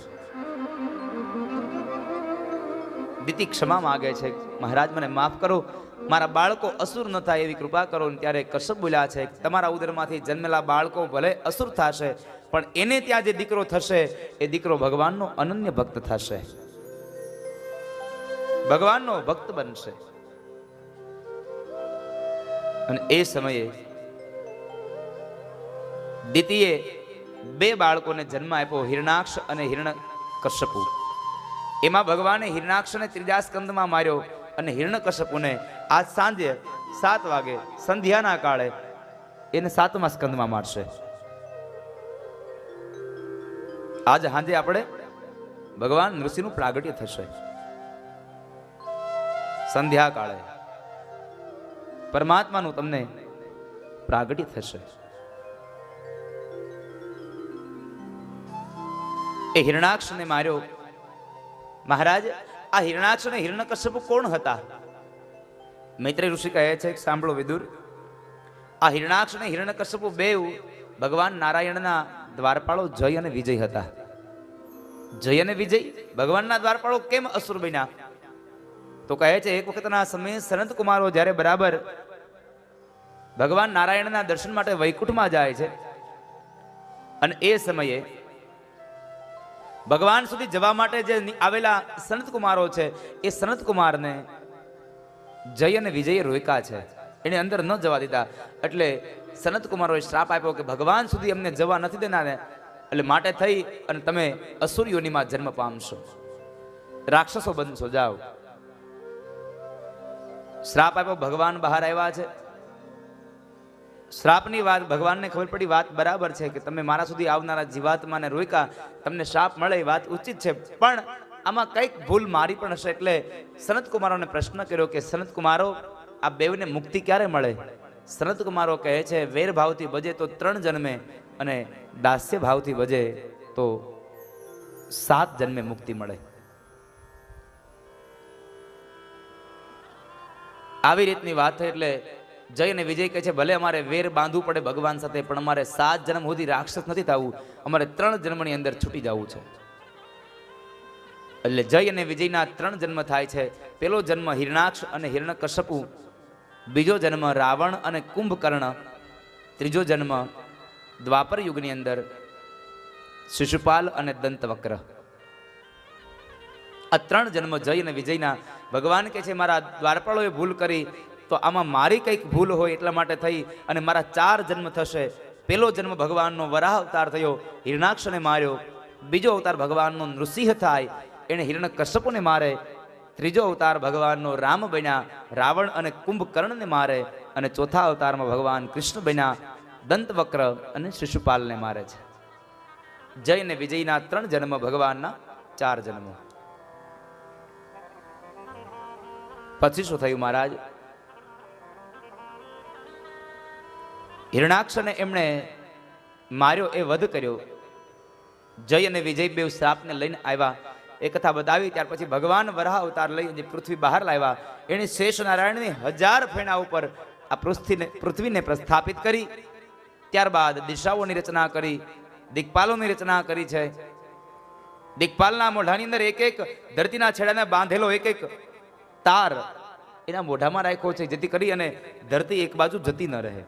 દીતિ ક્ષમા માગે છે, મહારાજ મને માફ કરો, મારા બાળકો અસુર ન થાય એવી કૃપા કરો. ત્યારે કશ્યપ બોલ્યા છે, તમારા ઉદરમાંથી જન્મેલા બાળકો ભલે અસુર થશે, પણ એને ત્યાં જે દીકરો થશે એ દીકરો ભગવાનનો અનન્ય ભક્ત થશે, ભગવાનનો ભક્ત બનશે. અને એ સમયે દીતિએ 2 બાળકોને જન્મ આપ્યો, હિરણાક્ષ અને હિરણ્યકશ્યપુ. એમાં ભગવાને હિરણાક્ષને 3જા સ્કંદમાં માર્યો અને હિરણ્યકશ્યપુને આજ સાંજે 7 વાગે સંધ્યાના કાળે એને 7મા સ્કંદમાં મારશે. આજ સાંજે આપણે ભગવાન નૃસિંહનું પ્રાગટ્ય થશે. સંધ્યા કાળે પરમાત્માનું તમને પ્રાગટ્ય થશે. એ હિરણાક્ષને માર્યો. મહારાજ, આ હિરણાક્ષ અને હિરણ્યકશ્યપ કોણ હતા? મૈત્રેય ઋષિ કહે છે, સાંભળો વિદુર, આ હિરણાક્ષ અને હિરણ્યકશ્યપ બેવ ભગવાન નારાયણના દ્વારપાળો જય અને વિજય હતા. જય અને વિજય ભગવાનના દ્વારપાળો કેમ અસુર બન્યા? તો કહે છે, એક વખતના સમયે સનત કુમારો જ્યારે બરાબર ભગવાન નારાયણના દર્શન માટે વૈકુંઠમાં જાય છે અને એ સમયે ભગવાન સુધી જવા માટે જે આવેલા સનત કુમારો છે એ સનત કુમારને જય અને વિજય રોક્યા છે, એને અંદર ન જવા દીધા. એટલે સનત કુમારોએ શ્રાપ આપ્યો કે ભગવાન સુધી અમને જવા નથી દેના ને એટલે માટે થઈ અને તમે અસુર યોનિમાં જન્મ પામશો, રાક્ષસો બનશો. જાઓ. શ્રાપ આપ્યો, ભગવાન બહાર આવ્યા છે. શ્રાપની વાત ભગવાનને ખબર પડી, વાત બરાબર છે કે તમે મારા સુધી આવનારા જીવાત્માને રોક્યા, તમને શ્રાપ મળે એ વાત ઉચિત છે, પણ આમાં કંઈક ભૂલ મારી પણ હશે. એટલે સનત કુમારોને પ્રશ્ન કર્યો કે સનત કુમારો, આ બેવને મુક્તિ ક્યારે મળે? સનત કુમારો કહે છે, વેર ભાવથી ભજે તો 3 જન્મે અને દાસ્ય ભાવથી ભજે તો 7 જન્મે મુક્તિ મળે. આવી રીતની વાત થઈ. એટલે જય અને વિજય કહે છે, ભલે અમારે વેર બાંધવું પડે ભગવાન સાથે, પણ અમારે 7 જન્મ સુધી રાક્ષસ નથી થવું, અમારે 3 જન્મની અંદર છૂટી જવું છે. એટલે જય અને વિજયના 3 જન્મ થાય છે. પેલો જન્મ હિરણાક્ષ અને હિરણ્યકશપુ, બીજો જન્મ રાવણ અને કુંભકર્ણ, ત્રીજો જન્મ દ્વાપર યુગની અંદર શિશુપાલ અને દંતવક્ર. આ 3 જન્મ જય અને વિજયના. ભગવાન કહે છે, મારા દ્વારપાળોએ ભૂલ કરી તો આમાં મારી કંઈક ભૂલ હોય એટલા માટે થઈ અને મારા 4 જન્મ થશે. પેલો જન્મ ભગવાનનો વરાહ અવતાર થયો, હિરણાક્ષને માર્યો. બીજો અવતાર ભગવાનનો નૃસિંહ થાય, એને હિરણ્યકશપુને મારે. ત્રીજો અવતાર ભગવાનનો રામ બન્યા, રાવણ અને કુંભકર્ણને મારે. અને ચોથા અવતારમાં ભગવાન કૃષ્ણ બન્યા, દંતવક્ર અને શિશુપાલને મારે છે. જય અને વિજયના 3 જન્મ, ભગવાનના 4 જન્મો. પછી શું થયું મહારાજ? હિરણાક્ષને એમણે માર્યો, એ વધ કર્યો. જય અને વિજય બે શ્રાપને લઈને આવ્યા. એ કથા બતાવી. ત્યાર પછી ભગવાન વરાહ અવતાર લઈ પૃથ્વી બહાર લાવ્યા. એણે શેષ નારાયણની 1000 ફેણા ઉપર આ પૃથ્વીને પ્રસ્થાપિત કરી. ત્યારબાદ દિશાઓની રચના કરી, દિક્પાલોની રચના કરી છે. દિક્પાલના મોઢાની અંદર એક એક ધરતીના છેડાને બાંધેલો એક એક તાર એના મોઢામાં રાખ્યો છે, જેથી કરી અને ધરતી એક બાજુ જતી ન રહે.